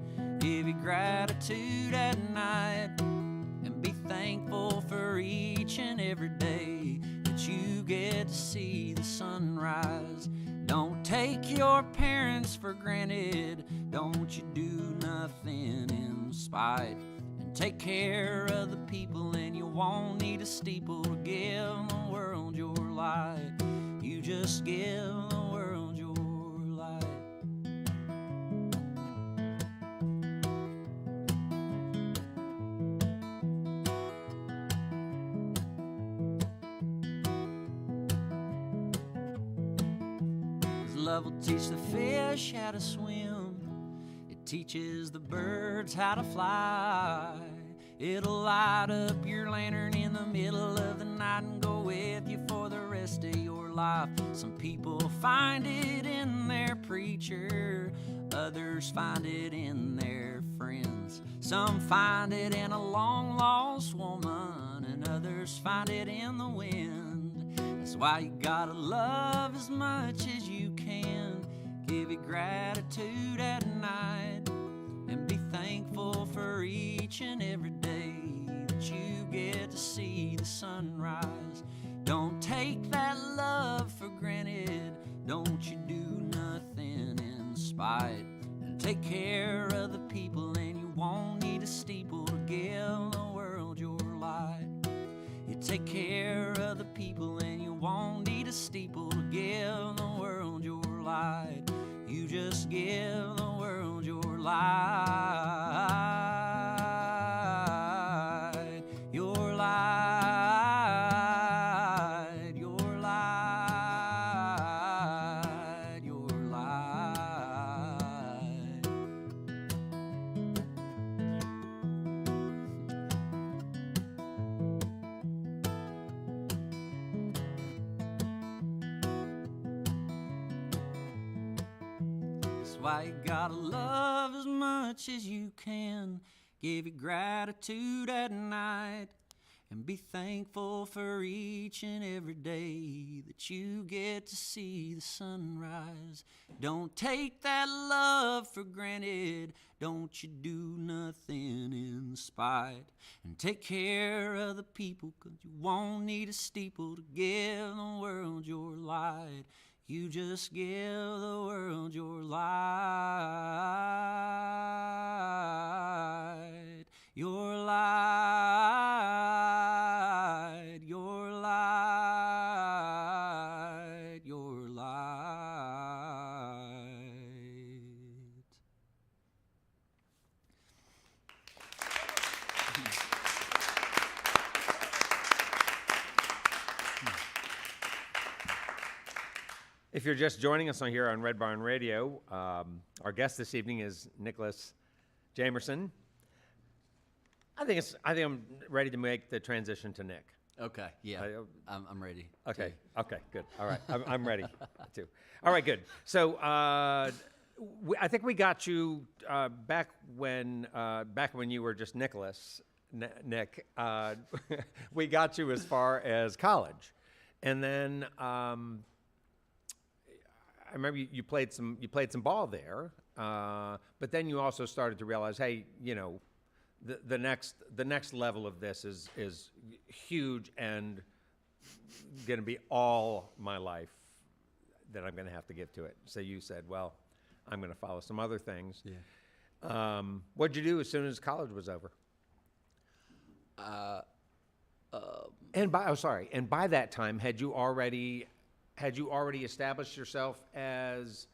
give you gratitude at night, and be thankful for each and every day that you get to see the sunrise. Don't take your parents for granted. Don't you do nothing in spite, and take care of the people, and you won't need a steeple to give the world your light. You just give the world your light. Love will teach the fish how to swim. It teaches the birds how to fly. It'll light up your lantern in the middle of the night and go with you for the rest of your life. Some people find it in their preacher, others find it in their friends. Some find it in a long lost woman, and others find it in the wind. That's why you gotta love as much as you can, give you gratitude at night, and be thankful for each and every day that you get to see the sunrise. Don't take that love for granted. Don't you do nothing in spite, and take care of the people, and you won't need a steeple to give the world your light. You take care of the people, and you won't need a steeple to give the world your light. You just give the world your light. Your light. Your light. Your light. why you gotta love as much as you can. Give your gratitude at night and be thankful for each and every day that you get to see the sunrise. Don't take that love for granted. Don't you do nothing in spite. And take care of the people, 'cause you won't need a steeple to give the world your light. You just give the world your light. Your light, your light, your light. If you're just joining us here on Red Barn Radio, our guest this evening is Nicholas Jamerson. I think I'm ready to make the transition to Nick. Okay, yeah, I'm ready. Okay, okay, good. All right, I'm ready too. All right, good. So I think we got you back when you were just Nicholas, Nick. We got you as far as college, and then I remember you played some ball there, but then you also started to realize, hey, you know, the next level of this is huge and going to be all my life that I'm going to have to give to it. So you said, well, I'm going to follow some other things. Yeah. What'd you do as soon as college was over? And by that time, had you already established yourself as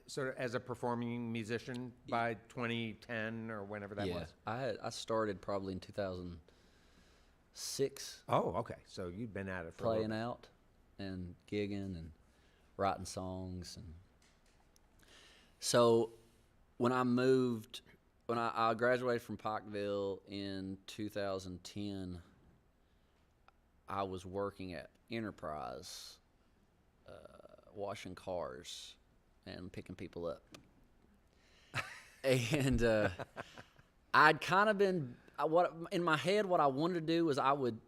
sort of as a performing musician by 2010 or whenever that was? I started probably in 2006. Oh, okay. So you've been at it for playing out and gigging and writing songs. And so when I graduated from Pikeville in 2010, I was working at Enterprise, washing cars and picking people up. And I'd kind of been in my head. What I wanted to do was I would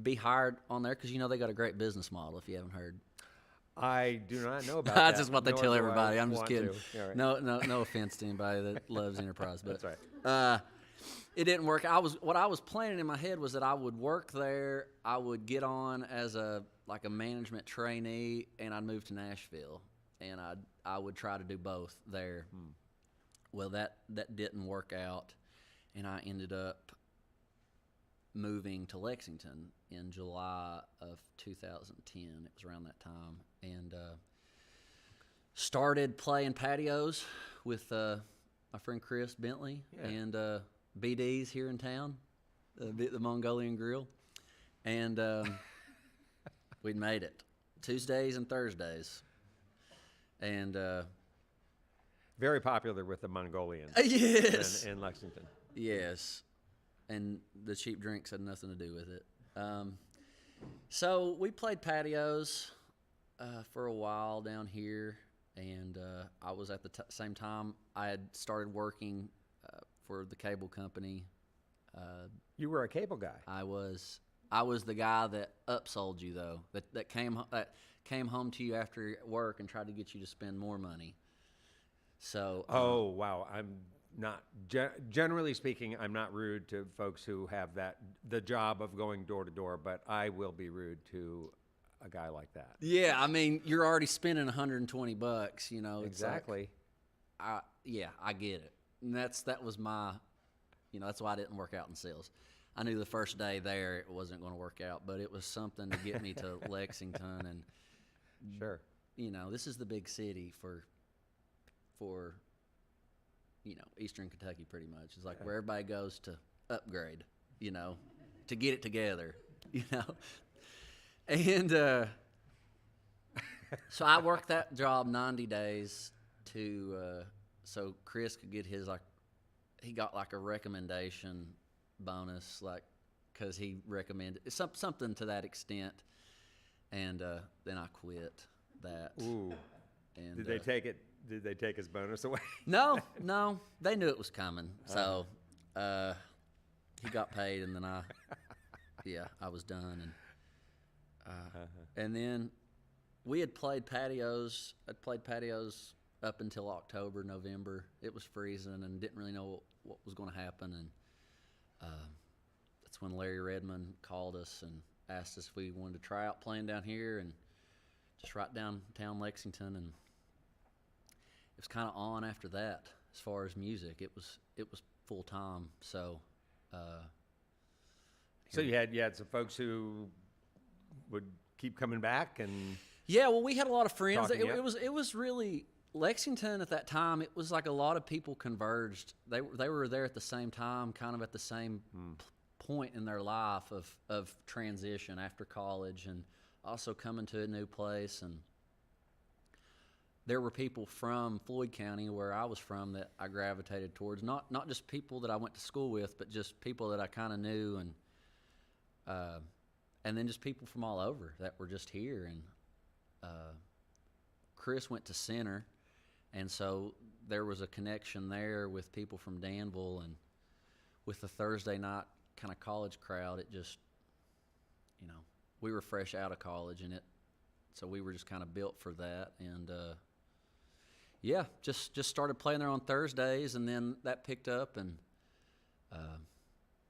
be hired on there because, you know, they got a great business model. If you haven't heard, I do not know about that's that. just what they tell everybody. I'm just kidding. Yeah, right. No offense to anybody that loves Enterprise, but That's right. it didn't work. What I was planning in my head was that I would work there. I would get on as a management trainee, and I'd move to Nashville, and I would try to do both there. Well, that didn't work out, and I ended up moving to Lexington in July of 2010. It was around that time, and started playing patios with my friend Chris Bentley and BD's here in town, the Mongolian Grill, and we'd made it Tuesdays and Thursdays, and Very popular with the Mongolians. Yes. in Lexington. Yes, and the cheap drinks had nothing to do with it. So we played patios for a while down here, and I was at the same time I had started working for the cable company. You were a cable guy. I was the guy that upsold you, though, that came home to you after work and tried to get you to spend more money. So Oh, wow. I'm not, generally speaking, I'm not rude to folks who have the job of going door to door, but I will be rude to a guy like that. yeah, I mean, you're already spending $120, you know. It's Exactly. like, I get it. And that was my, that's why I didn't work out in sales. I knew the first day there it wasn't going to work out, but it was something to get me to Lexington, and Sure. this is the big city for Eastern Kentucky, pretty much. It's like where everybody goes to upgrade, to get it together, And so I worked that job 90 days so Chris could get his, he got a recommendation bonus, because he recommended something to that extent. And then I quit that. Ooh. And Did they take it? Did they take his bonus away? No, they knew it was coming. So he got paid, and then I was done. And then we had played patios. I'd played patios up until October, November. It was freezing and didn't really know what was going to happen. And that's when Larry Redmond called us and asked us if we wanted to try out playing down here and just right downtown Lexington. And it was kind of on after that as far as music. It was full time. So So you had some folks who would keep coming back, and yeah, well, we had a lot of friends. Talking, It was really Lexington at that time. It was like a lot of people converged. They were there at the same time, kind of at the same point in their life of transition after college, and also coming to a new place. And there were people from Floyd County, where I was from, that I gravitated towards. Not just people that I went to school with, but just people that I kind of knew, and then just people from all over that were just here. And Chris went to Center, and so there was a connection there with people from Danville, and with the Thursday night kind of college crowd. It just, we were fresh out of college, and so we were just kind of built for that. And just started playing there on Thursdays, and then that picked up, and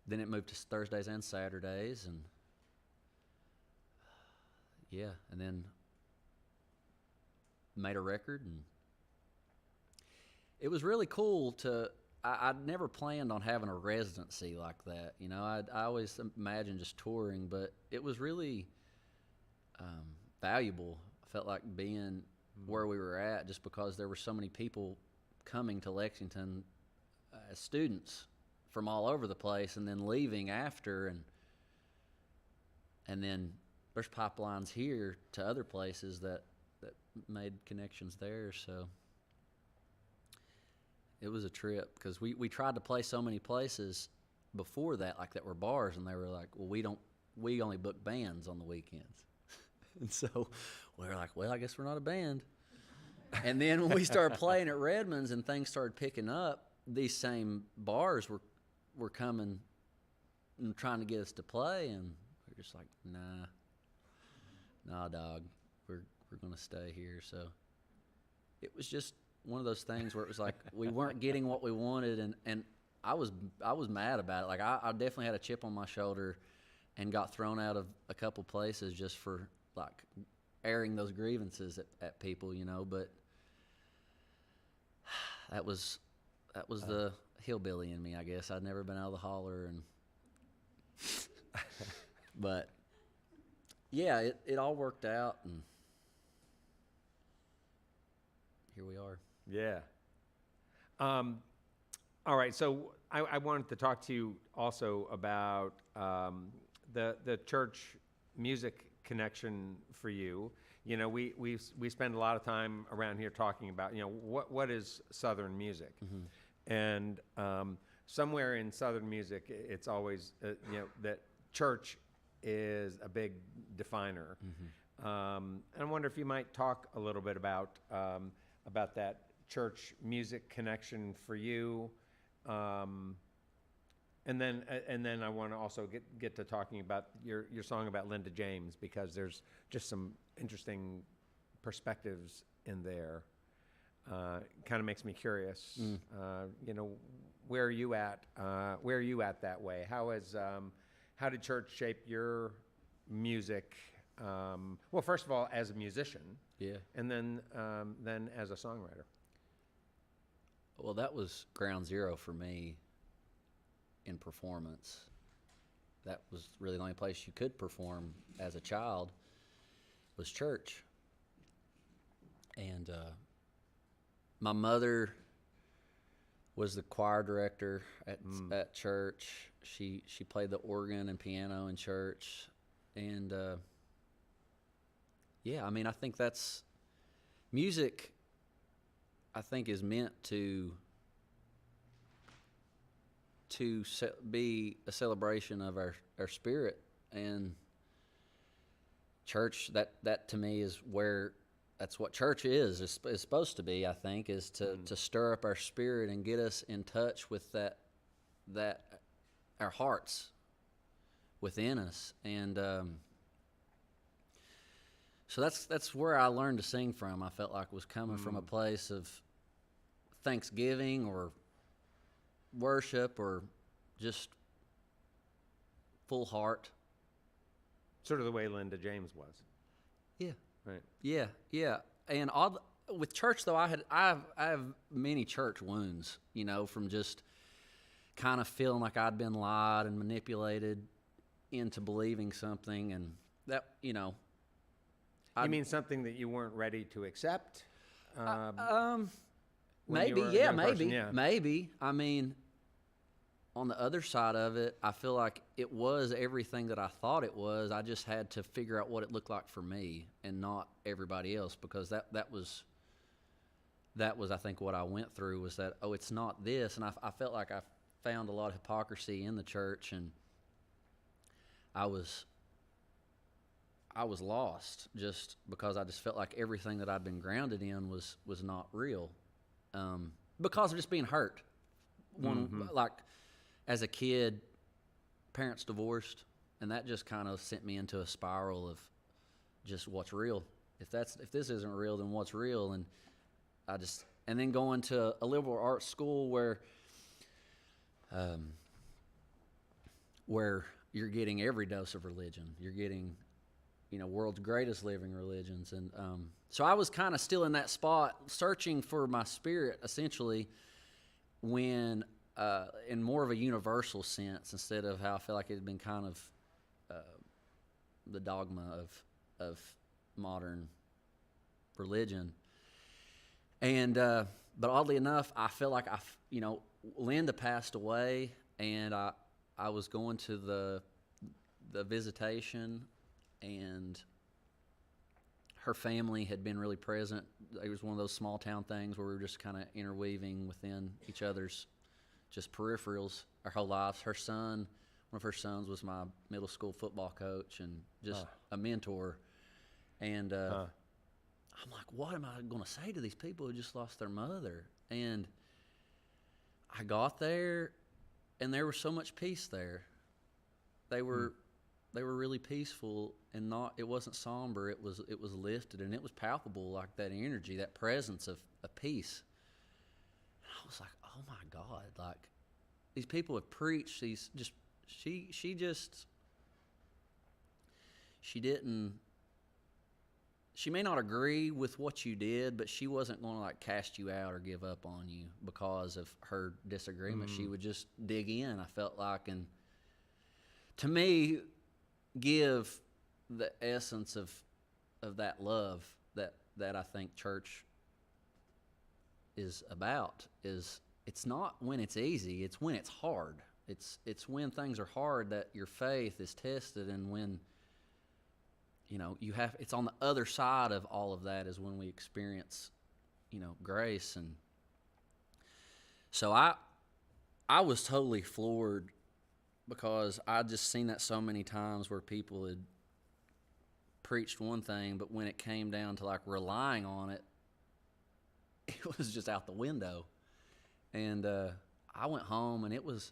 then it moved to Thursdays and Saturdays, and and then made a record. And it was really cool I'd never planned on having a residency like that. I always imagined just touring, but it was really valuable. I felt like being where we were at, just because there were so many people coming to Lexington as students from all over the place, and then leaving after, and then there's pipelines here to other places that made connections there. So it was a trip, because we tried to play so many places before that, like that were bars, and they were like, well, we only book bands on the weekends. And so we were like, well, I guess we're not a band. And then when we started playing at Redmond's and things started picking up, these same bars were coming and trying to get us to play, and we're just like, nah, dog, we're going to stay here. So it was just one of those things where it was like we weren't getting what we wanted, and I was mad about it. Like I definitely had a chip on my shoulder and got thrown out of a couple places just for like airing those grievances at people, but that was the hillbilly in me, I guess. I'd never been out of the Holler, and but yeah, it all worked out, and here we are. Yeah. All right. So I wanted to talk to you also about the church music connection for you. We spend a lot of time around here talking about what is Southern music, and somewhere in Southern music, it's always that church is a big definer. And I wonder if you might talk a little bit about that church music connection for you, and then I want to also get to talking about your song about Linda James, because there's just some interesting perspectives in there. Kind of makes me curious. Where are you at? Where are you at that way? How did church shape your music? Well, first of all, as a musician, and then as a songwriter. Well, that was ground zero for me in performance. That was really the only place you could perform as a child was church. And my mother was the choir director at church. She played the organ and piano in church. And I think that's music. I think is meant to be a celebration of our spirit, and church, that to me is where that's what church is supposed to be, I think, is to stir up our spirit and get us in touch with that our hearts within us. And so that's where I learned to sing from. I felt like it was coming from a place of thanksgiving or worship or just full heart. Sort of the way Linda James was. Yeah. Right. Yeah. And with church though, I have many church wounds, from just kind of feeling like I'd been lied and manipulated into believing something, and that, You mean something that you weren't ready to accept? When maybe, you were a yeah, young person, maybe. I mean, on the other side of it, I feel like it was everything that I thought it was. I just had to figure out what it looked like for me and not everybody else, because that was I think what I went through was that, it's not this. And I felt like I found a lot of hypocrisy in the church, and I was lost just because I just felt like everything that I'd been grounded in was not real, because of just being hurt. Like as a kid, parents divorced, and that just kind of sent me into a spiral of just what's real. If this isn't real, then what's real? And and then going to a liberal arts school where you're getting every dose of religion. You're getting, world's greatest living religions. And so I was kind of still in that spot, searching for my spirit, essentially, when in more of a universal sense, instead of how I feel like it had been kind of the dogma of modern religion. And but oddly enough, I feel like Linda passed away, and I was going to the visitation, and her family had been really present. It was one of those small town things where we were just kind of interweaving within each other's just peripherals our whole lives. One of her sons was my middle school football coach and just a mentor. And I'm like, what am I going to say to these people who just lost their mother? And I got there, and there was so much peace there. They were really peaceful, and it wasn't somber. It was lifted, and it was palpable, like that energy, that presence of peace. And I was like, oh my God, like these people have preached these just she may not agree with what you did, but she wasn't going to like cast you out or give up on you because of her disagreement. She would just dig in, I felt like, and to me, give the essence of that love that I think church is about. It's not when it's easy, it's when it's hard. It's when things are hard that your faith is tested, and when it's on the other side of all of that is when we experience grace. And so I was totally floored, because I just seen that so many times where people had preached one thing, but when it came down to like relying on it, it was just out the window. And I went home, and it was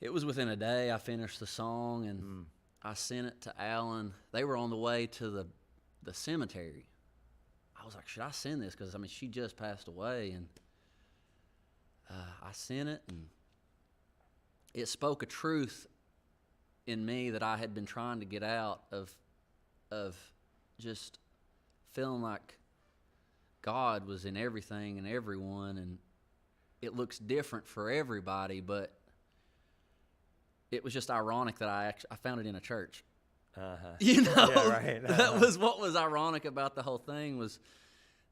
within a day I finished the song, and I sent it to Alan. They were on the way to the cemetery. I was like, should I send this? Because, she just passed away. And I sent it, and it spoke a truth in me that I had been trying to get out of just feeling like God was in everything and everyone, and it looks different for everybody, but it was just ironic that I found it in a church. Yeah, right. That was what was ironic about the whole thing, was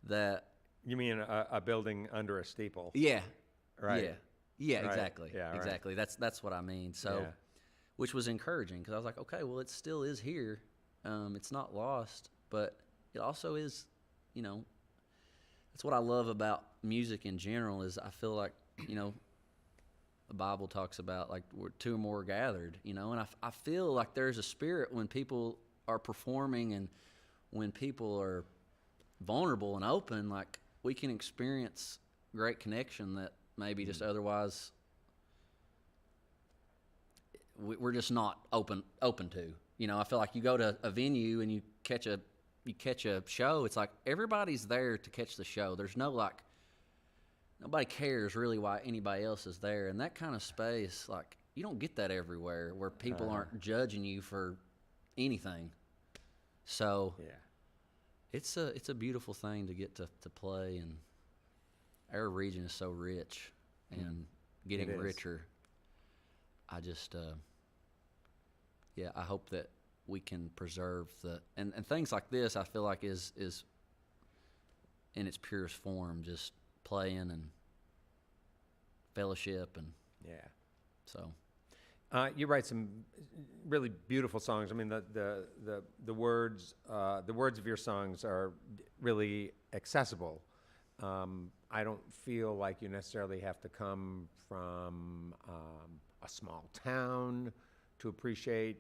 that. You mean a building under a steeple? Yeah. Right. Yeah, right. exactly. Yeah, exactly. Right. That's what I mean. So, which was encouraging, because I was like, okay, well, it still is here. It's not lost, but it also is, that's what I love about music in general, is I feel like, the Bible talks about like where two or more are gathered, and I feel like there's a spirit when people are performing, and when people are vulnerable and open, like we can experience great connection that maybe just otherwise we're just not open to. You know, I feel like you go to a venue and you catch a show. It's like everybody's there to catch the show. There's no like nobody cares really why anybody else is there, and that kind of space, like you don't get that everywhere where people aren't judging you for anything. So Yeah. it's a beautiful thing to get to play, and our region is so rich and getting It is. richer. I just I hope that we can preserve and things like this. I feel like is in its purest form, just playing and fellowship, and Yeah. so You write some really beautiful songs. I mean, the words of your songs are really accessible. I don't feel like you necessarily have to come from a small town to appreciate.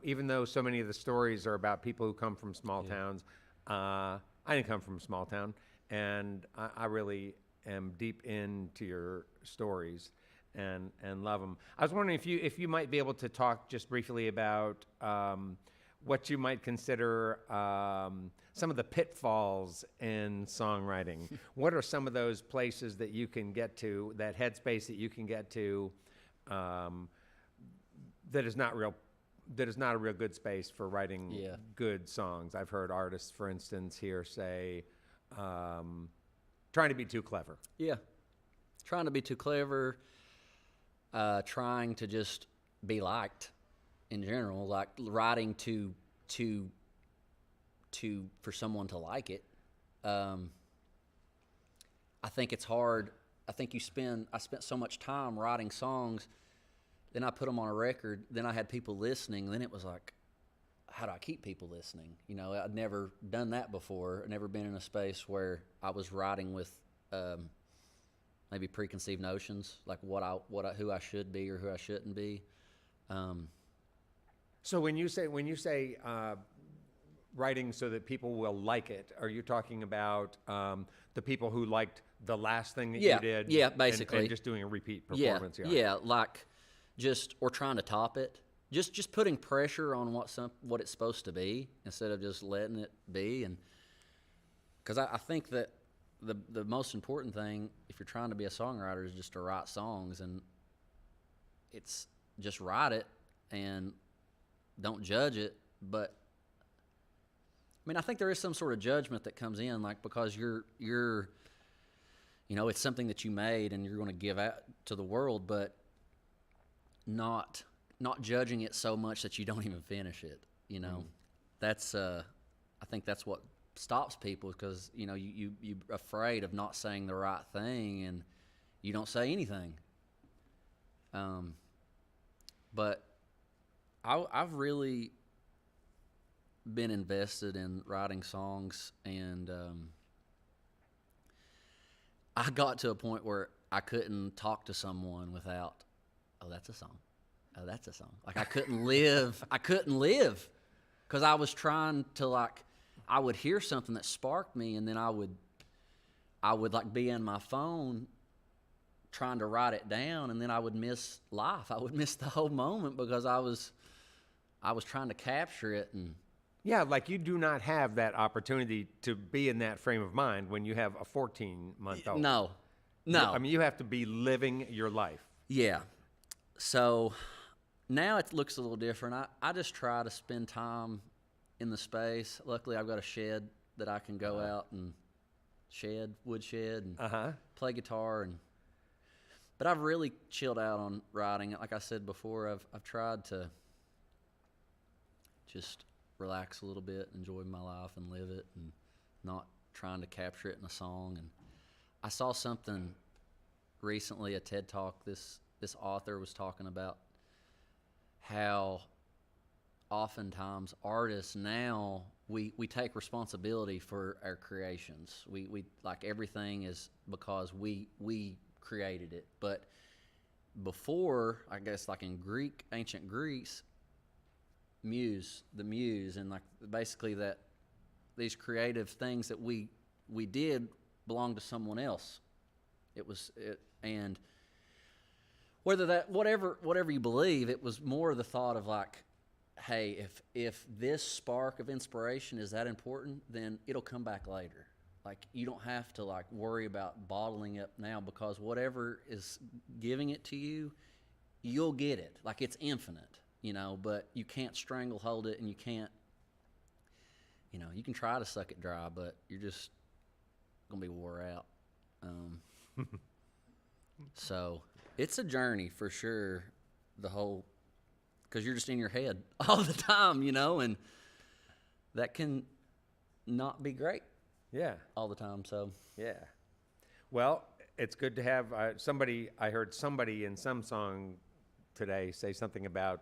Even though so many of the stories are about people who come from small towns, I didn't come from a small town, and I really am deep into your stories and love them. I was wondering if you might be able to talk just briefly about what you might consider some of the pitfalls in songwriting. What are some of those places that you can get to, that headspace that you can get to, that is not a real good space for writing good songs? I've heard artists, for instance, here say, trying to be too clever. yeah, trying to be too clever. Trying to just be liked in general, like writing to for someone to like it. I think it's hard. I think I spent so much time writing songs, then I put them on a record, then I had people listening, then it was like, how do I keep people listening? You know, I'd never done that before. I'd never been in a space where I was writing with maybe preconceived notions, like who I should be or who I shouldn't be. So when you say writing so that people will like it, are you talking about the people who liked the last thing that you did? Yeah, basically. And just doing a repeat performance. Yeah, like or trying to top it. Just putting pressure on what it's supposed to be instead of just letting it be. And because I think that the most important thing, if you're trying to be a songwriter, is just to write songs, and it's just write it and don't judge it. But I mean, I think there is some sort of judgment that comes in, like because you're it's something that you made and you're going to give out to the world, but not judging it so much that you don't even finish it. You know, that's I think that's what stops people, because you're afraid of not saying the right thing and you don't say anything. But I've really been invested in writing songs, and I got to a point where I couldn't talk to someone without, oh, that's a song. Oh, that's a song. Like I couldn't live because I was trying to I would hear something that sparked me, and then I would be in my phone trying to write it down, and then I would miss life. I would miss the whole moment because I was trying to capture it. And Yeah, like you do not have that opportunity to be in that frame of mind when you have a 14-month-old. No. I mean, you have to be living your life. Yeah. So now it looks a little different. I just try to spend time in the space. Luckily, I've got a shed that I can go out and wood shed, and play guitar. But I've really chilled out on writing. Like I said before, I've tried to just relax a little bit, enjoy my life and live it, and not trying to capture it in a song. And I saw something recently, a TED Talk. This author was talking about how oftentimes artists now, we take responsibility for our creations. We like everything is because we created it. But before, I guess like in ancient Greece, the muse, and like basically that these creative things that we did belong to someone else. And whatever you believe, it was more the thought of like, hey, if this spark of inspiration is that important, then it'll come back later. Like, you don't have to like worry about bottling up now, because whatever is giving it to you, you'll get it. Like, it's infinite, but you can't stranglehold it, and you can't, you can try to suck it dry, but you're just gonna be wore out. So it's a journey for sure, because you're just in your head all the time, and that can not be great. Yeah. All the time, so. Yeah. Well, it's good to have I heard somebody in some song today say something about,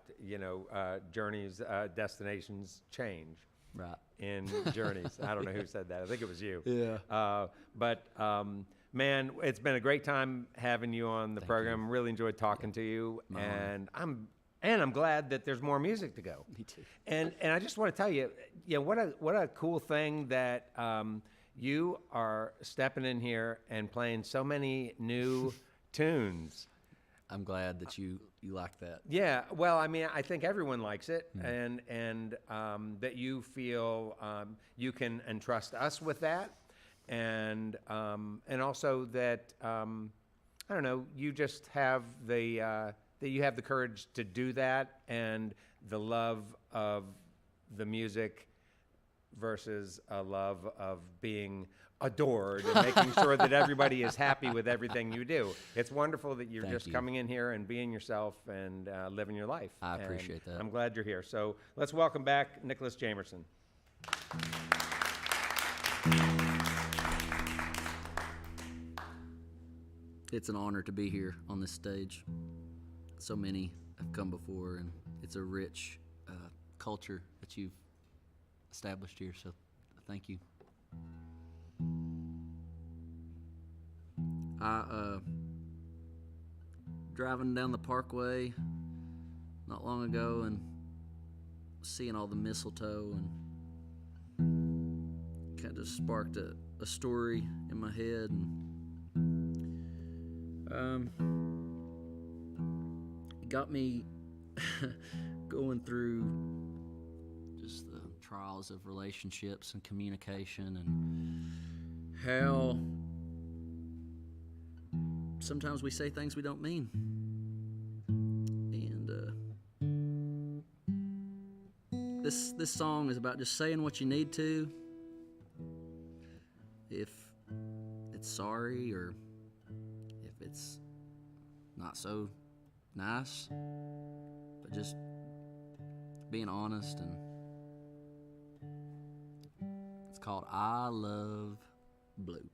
journeys, destinations change. Right. In journeys. I don't know who said that. I think it was you. Yeah. But man, it's been a great time having you on the program. Really enjoyed talking to you. And I'm glad that there's more music to go. Me too. And I just want to tell you, what a cool thing that you are stepping in here and playing so many new tunes. I'm glad that you like that. Yeah, well, I mean, I think everyone likes it, and that you feel you can entrust us with that, and also that I don't know, you just have that you have the courage to do that, and the love of the music versus a love of being adored and making sure that everybody is happy with everything you do. It's wonderful that you're just coming in here and being yourself and living your life. I appreciate that. I'm glad you're here. So let's welcome back Nicholas Jamerson. It's an honor to be here on this stage. So many have come before, and it's a rich culture that you've established here, so thank you. Driving down the parkway not long ago and seeing all the mistletoe, and kind of just sparked a story in my head, and it got me going through just the trials of relationships and communication, and how sometimes we say things we don't mean. And this song is about just saying what you need to. If it's sorry, or if it's not so nice, but just being honest. And it's called I Love Blue.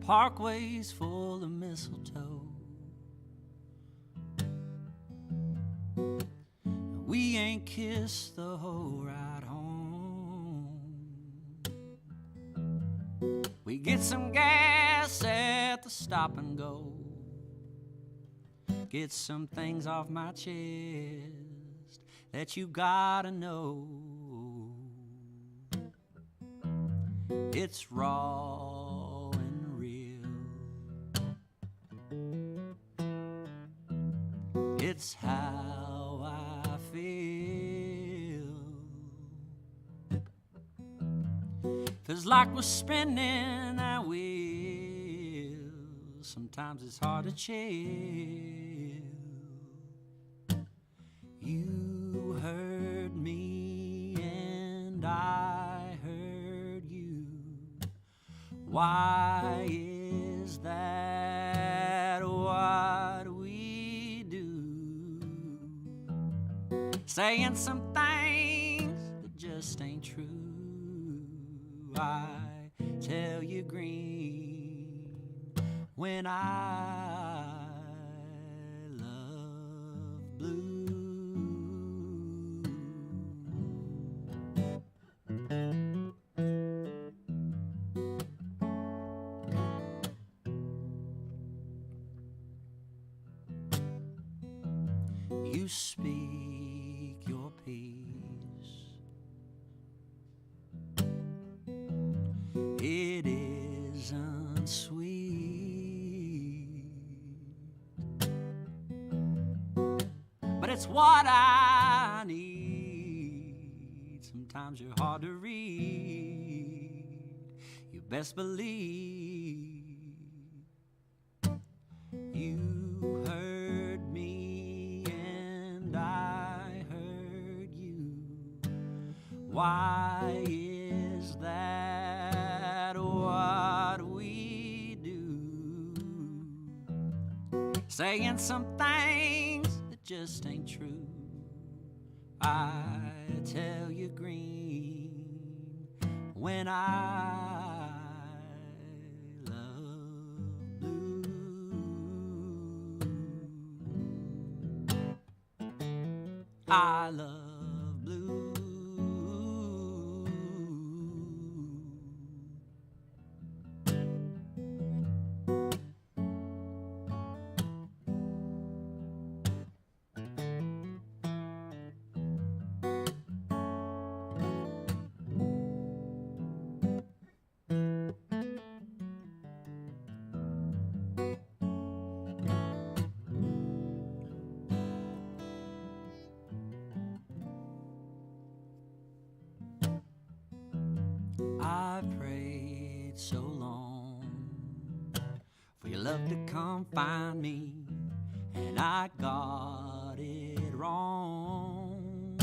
Parkway's full of mistletoe. We ain't kissed the whole ride home. We get some gas at the stop and go. Get some things off my chest that you gotta know. It's raw. It's how I feel. Feels like we're spinning our wheels. Sometimes it's hard to chill. You heard me and I heard you. Why is that what we do? Saying some things that just ain't true. I tell you green when I love blue. You speak your peace. It isn't sweet, but it's what I need. Sometimes you're hard to read. You best believe you heard me and I heard you. Why is that what we do? Saying some things that just ain't true. I tell you green when I love blue. I love blue. I prayed so long for your love to come find me, and I got it wrong.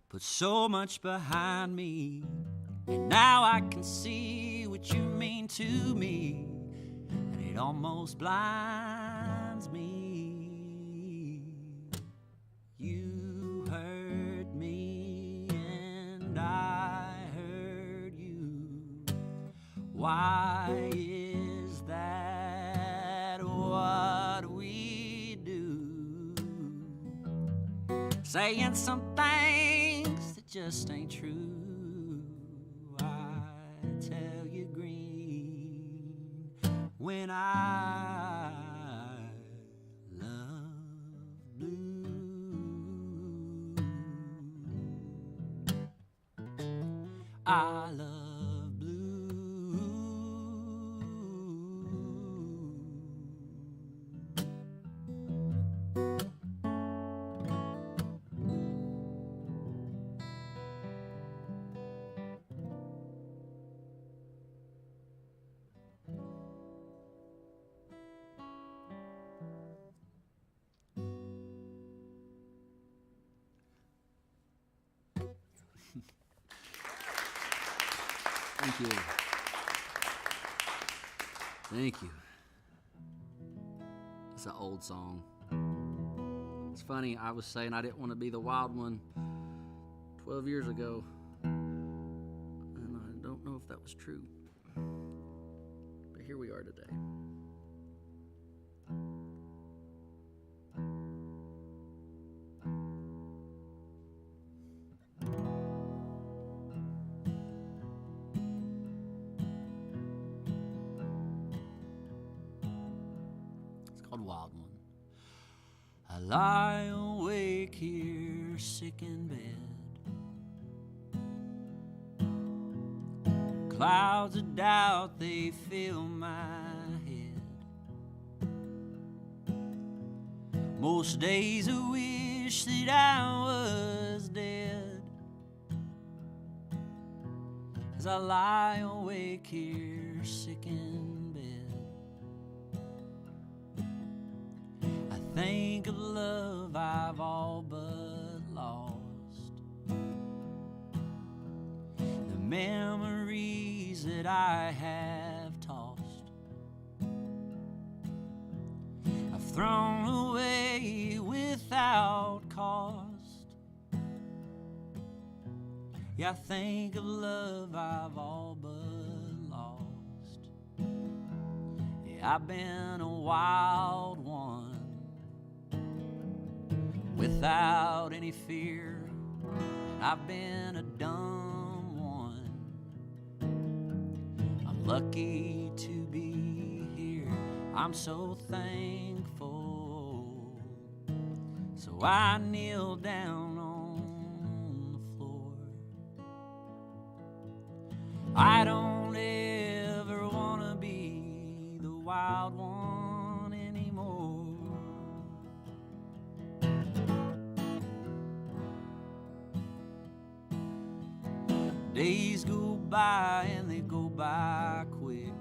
Put so much behind me, and now I can see what you mean to me, and it almost blinds me. You heard me and I heard you. Why is that what we do? Saying some things that just ain't true. I tell you green when I love blue. I love blue. Thank you. Thank you. It's an old song. It's funny, I was saying I didn't want to be the wild one 12 years ago, and I don't know if that was true. But here we are today. Wild one. I lie awake here, sick in bed. Clouds of doubt, they fill my head. Most days I wish that I was dead, as I lie awake here, sick in think of love I've all but lost, the memories that I have tossed, I've thrown away without cost. Yeah, I think of love I've all but Yeah, I've been a wild one without any fear. I've been a dumb one. I'm lucky to be here. I'm so thankful. So I kneel down on the floor. I don't ever want to be the wild one anymore. Days go by and they go by quick.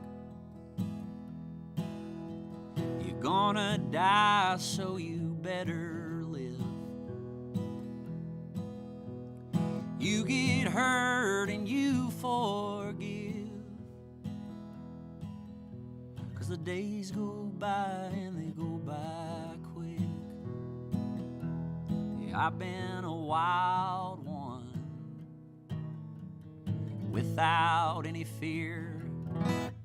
You're gonna die, so you better live. You get hurt and you forgive, 'cause the days go by and they go by quick. Yeah, I've been a wild one without any fear.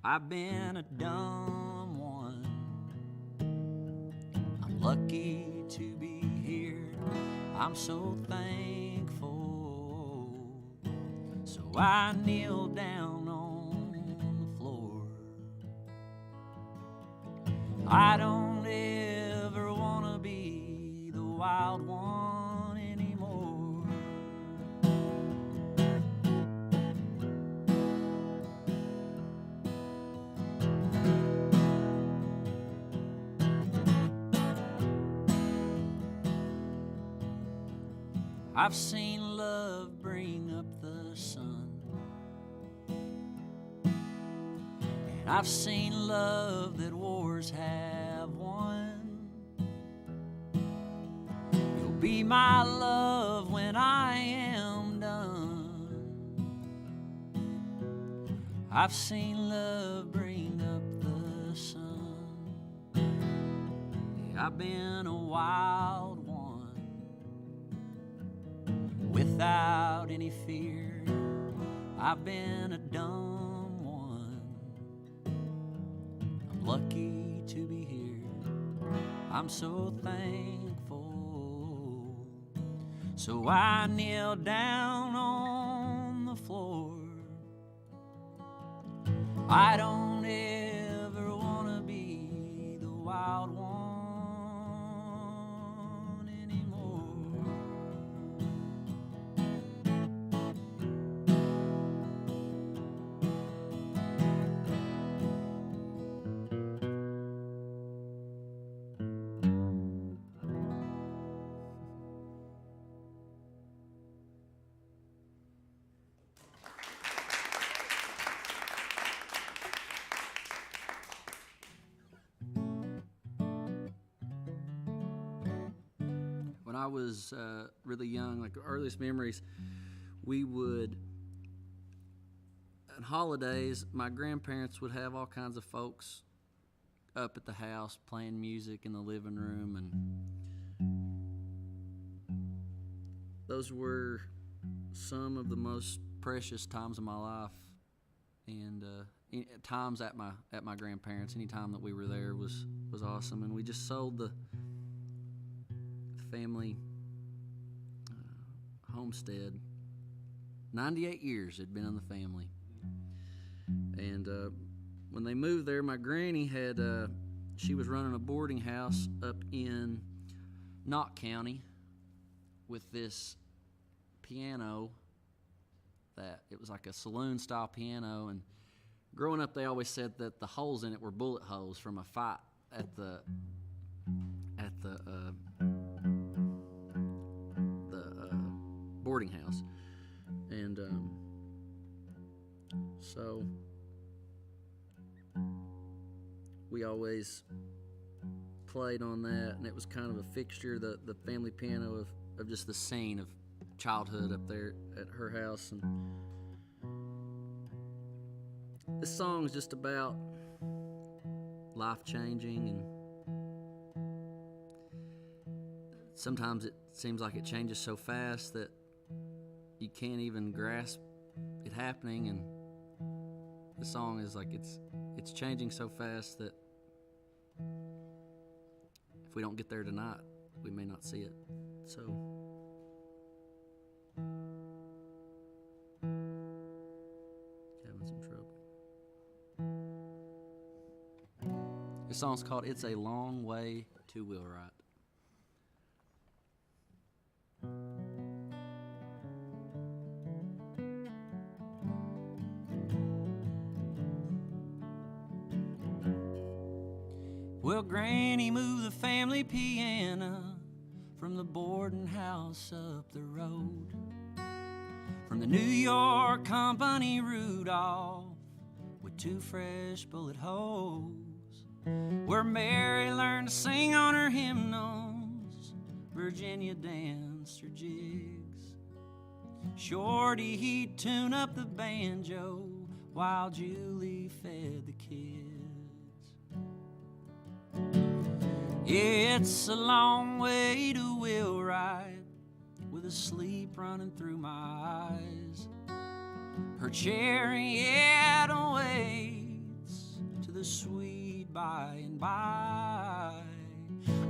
I've been a dumb one. I'm lucky to be here. I'm so thankful. So I kneel down on the floor. I don't ever want to be the wild one anymore. I've seen love bring up the sun, and I've seen love that wars have won. You'll be my love when I am done. I've seen love bring up the sun. Yeah, I've been a wild one without any fear. I've been a dumb one. I'm lucky to be here. I'm so thankful. So I kneel down on the floor. I don't ever want to be the wild one anymore. When I was really young, like the earliest memories, we would, on holidays, my grandparents would have all kinds of folks up at the house playing music in the living room, and those were some of the most precious times of my life. And times at my grandparents, any time that we were there was awesome. And we just sold the family homestead. 98 years had been in the family. And when they moved there, my granny had, she was running a boarding house up in Knott County with this piano that it was like a saloon style piano. And growing up, they always said that the holes in it were bullet holes from a fight at the boarding house. And so we always played on that, and it was kind of a fixture, the family piano of just the scene of childhood up there at her house. And this song is just about life changing, and sometimes it seems like it changes so fast that you can't even grasp it happening. And the song is like it's changing so fast that if we don't get there tonight, we may not see it. So having some trouble. This song's called "It's a Long Way to Wheelwright." Well, Granny moved the family piano from the boarding house up the road, from the New York Company Rudolph with 2 fresh bullet holes, where Mary learned to sing on her hymnals, Virginia danced her jigs. Shorty, he'd tune up the banjo while Julie fed the kids. It's a long way to Wheelwright, with a sleep running through my eyes. Her chariot awaits to the sweet by and by.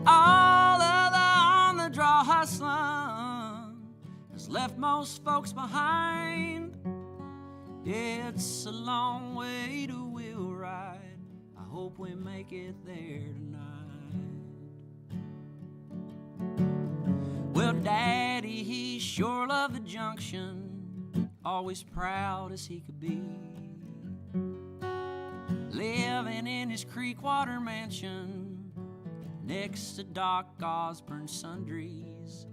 All of the on-the-draw hustling has left most folks behind. It's a long way to Wheelwright. I hope we make it there tonight. Well, Daddy, he sure loved the junction, always proud as he could be, living in his Creekwater mansion next to Doc Osborne's Sundries.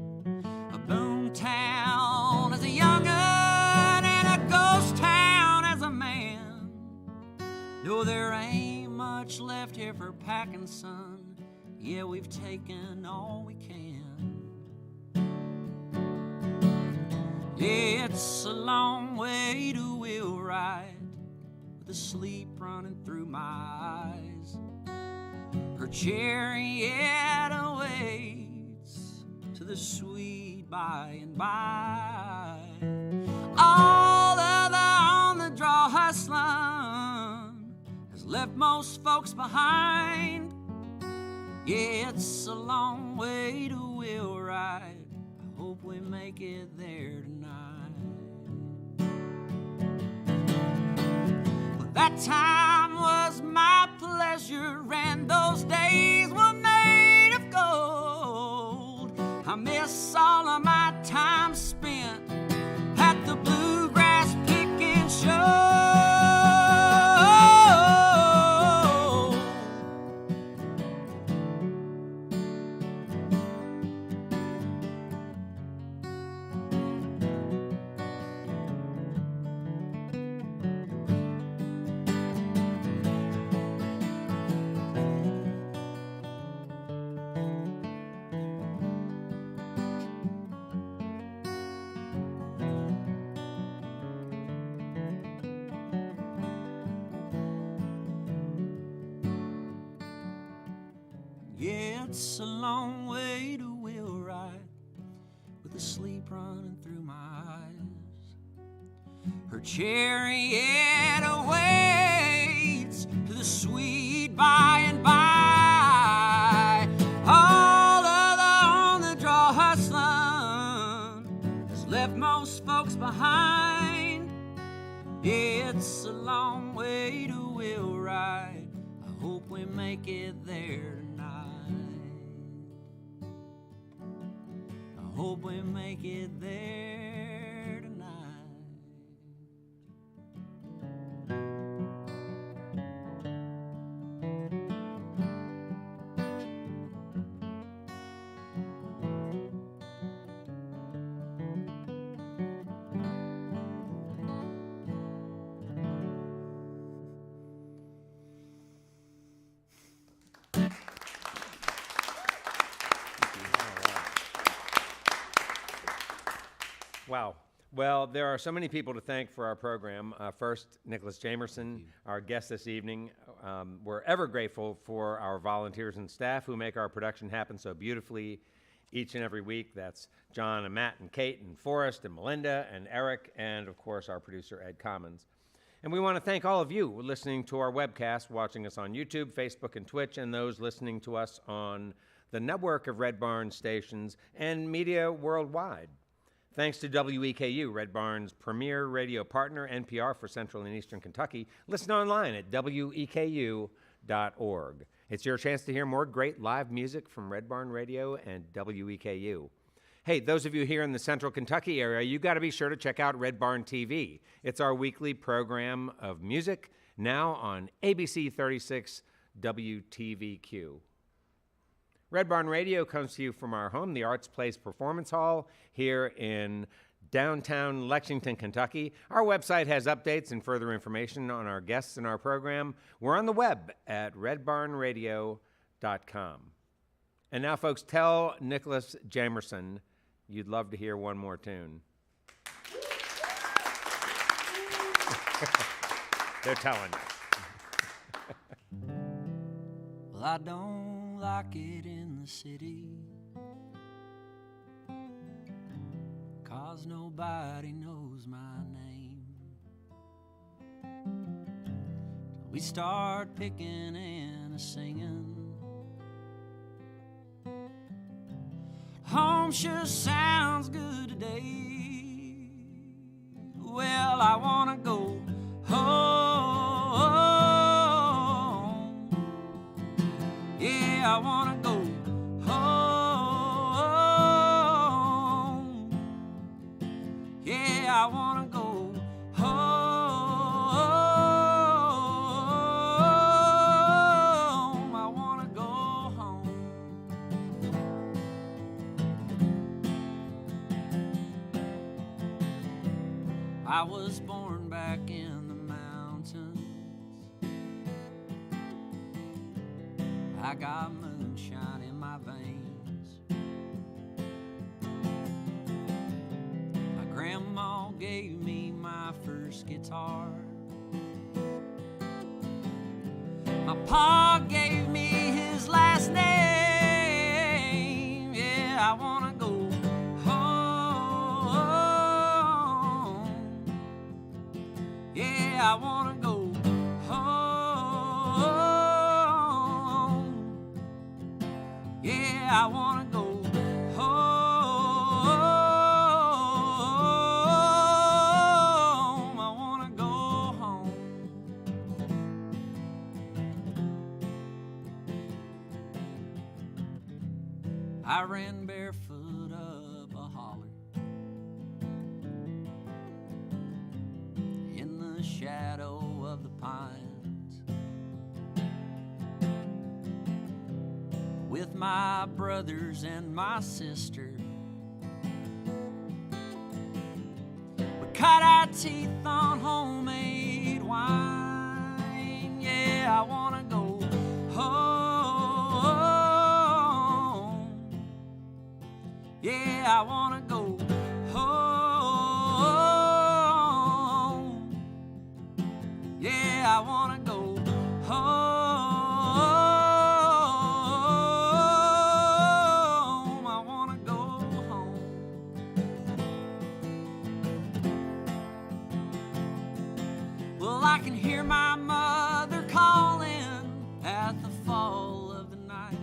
A boom town as a young'un and a ghost town as a man. No, there ain't much left here for packing, son. Yeah, we've taken all we can. It's a long way to Wheelwright, with the sleep running through my eyes. Her chariot awaits to the sweet by and by. All of the on-the-draw hustling has left most folks behind. Yeah, it's a long way to Wheelwright. I hope we make it there tonight. Well, that time was my pleasure, and those days were made of gold. I miss all of my time spent at the bluegrass picking show. It's a long way to Wheelwright, with the sleep running through my eyes. Her chariot awaits to the sweet by and by. All of the on-the-draw hustling has left most folks behind. It's a long way to Wheelwright. I hope we make it there tonight. I hope we make it there tonight. Wow. Well, there are so many people to thank for our program. First, Nicholas Jamerson, our guest this evening. We're ever grateful for our volunteers and staff who make our production happen so beautifully each and every week. That's John and Matt and Kate and Forrest and Melinda and Eric and, of course, our producer, Ed Commons. And we want to thank all of you listening to our webcast, watching us on YouTube, Facebook, and Twitch, and those listening to us on the network of Red Barn stations, and media worldwide. Thanks to WEKU, Red Barn's premier radio partner, NPR for Central and Eastern Kentucky. Listen online at weku.org. It's your chance to hear more great live music from Red Barn Radio and WEKU. Hey, those of you here in the Central Kentucky area, you got to be sure to check out Red Barn TV. It's our weekly program of music, now on ABC 36 WTVQ. Red Barn Radio comes to you from our home, the Arts Place Performance Hall, here in downtown Lexington, Kentucky. Our website has updates and further information on our guests and our program. We're on the web at redbarnradio.com. And now, folks, tell Nicholas Jamerson you'd love to hear one more tune. They're telling you. Well, I don't like it in the city, 'cause nobody knows my name. We start picking and singing. Home sure sounds good today. Well, I wanna go home. Yeah, I wanna go home. Yeah, I wanna go home. I wanna go home. I was born back in the mountains. I got moonshine in my veins. My grandma gave me my first guitar. My pa gave me his last name. Yeah, I wanna go home. Yeah, I wanna go home. Yeah, I wanna go home. I wanna go home. I ran barefoot up a holler in the shadow of the pines, with my brothers and my sister. We cut our teeth on homemade wine. Yeah, I wanna go home. Yeah, I wanna go home. Yeah, I wanna go home. I wanna go home. Well, I can hear my mother calling at the fall of the night,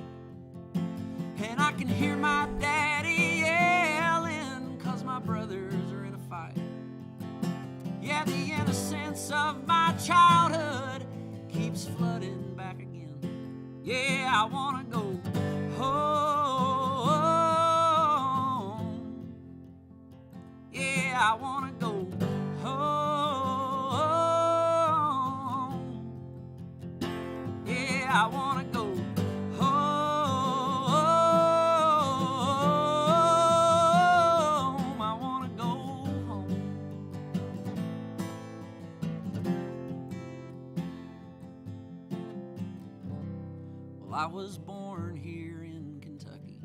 and I can hear my daddy yelling 'cause my brothers are in a fight. Yeah, the innocence of my childhood keeps flooding back again. Yeah, I wanna go home. Yeah, I wanna go home. Yeah, I wanna go home. I wanna go home. Well, I was born here in Kentucky.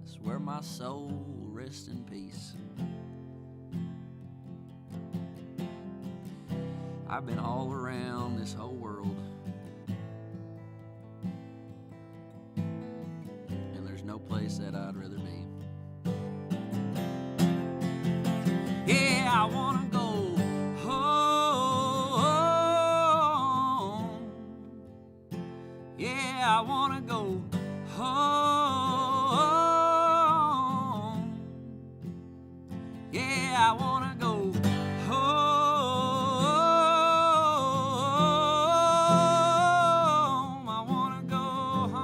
It's where my soul rests in peace. I've been all around this whole world, and there's no place that I'd rather be. Yeah, I wanna go home. wanna go home. Yeah, I wanna go home. I wanna go home.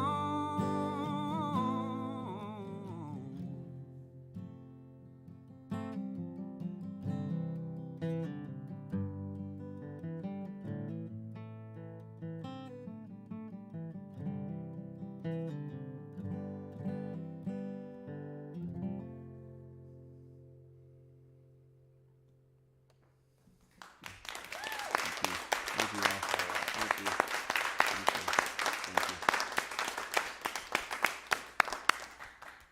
Thank you all. Thank you.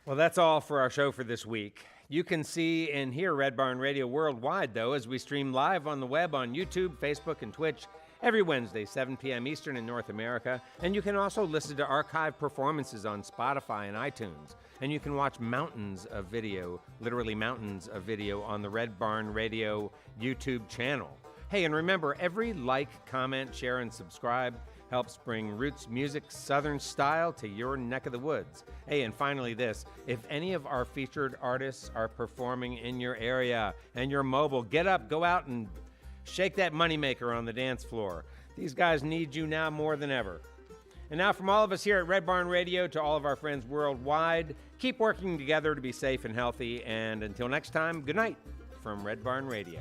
Well, that's all for our show for this week. You can see and hear Red Barn Radio worldwide, though, as we stream live on the web on YouTube, Facebook, and Twitch every Wednesday, 7 p.m. Eastern in North America. And you can also listen to archive performances on Spotify and iTunes. And you can watch mountains of video, literally mountains of video, on the Red Barn Radio YouTube channel. Hey, and remember, every like, comment, share, and subscribe helps bring Roots Music Southern Style to your neck of the woods. Hey, and finally this, if any of our featured artists are performing in your area and you're mobile, get up, go out and shake that moneymaker on the dance floor. These guys need you now more than ever. And now from all of us here at Red Barn Radio to all of our friends worldwide, keep working together to be safe and healthy. And until next time, good night from Red Barn Radio.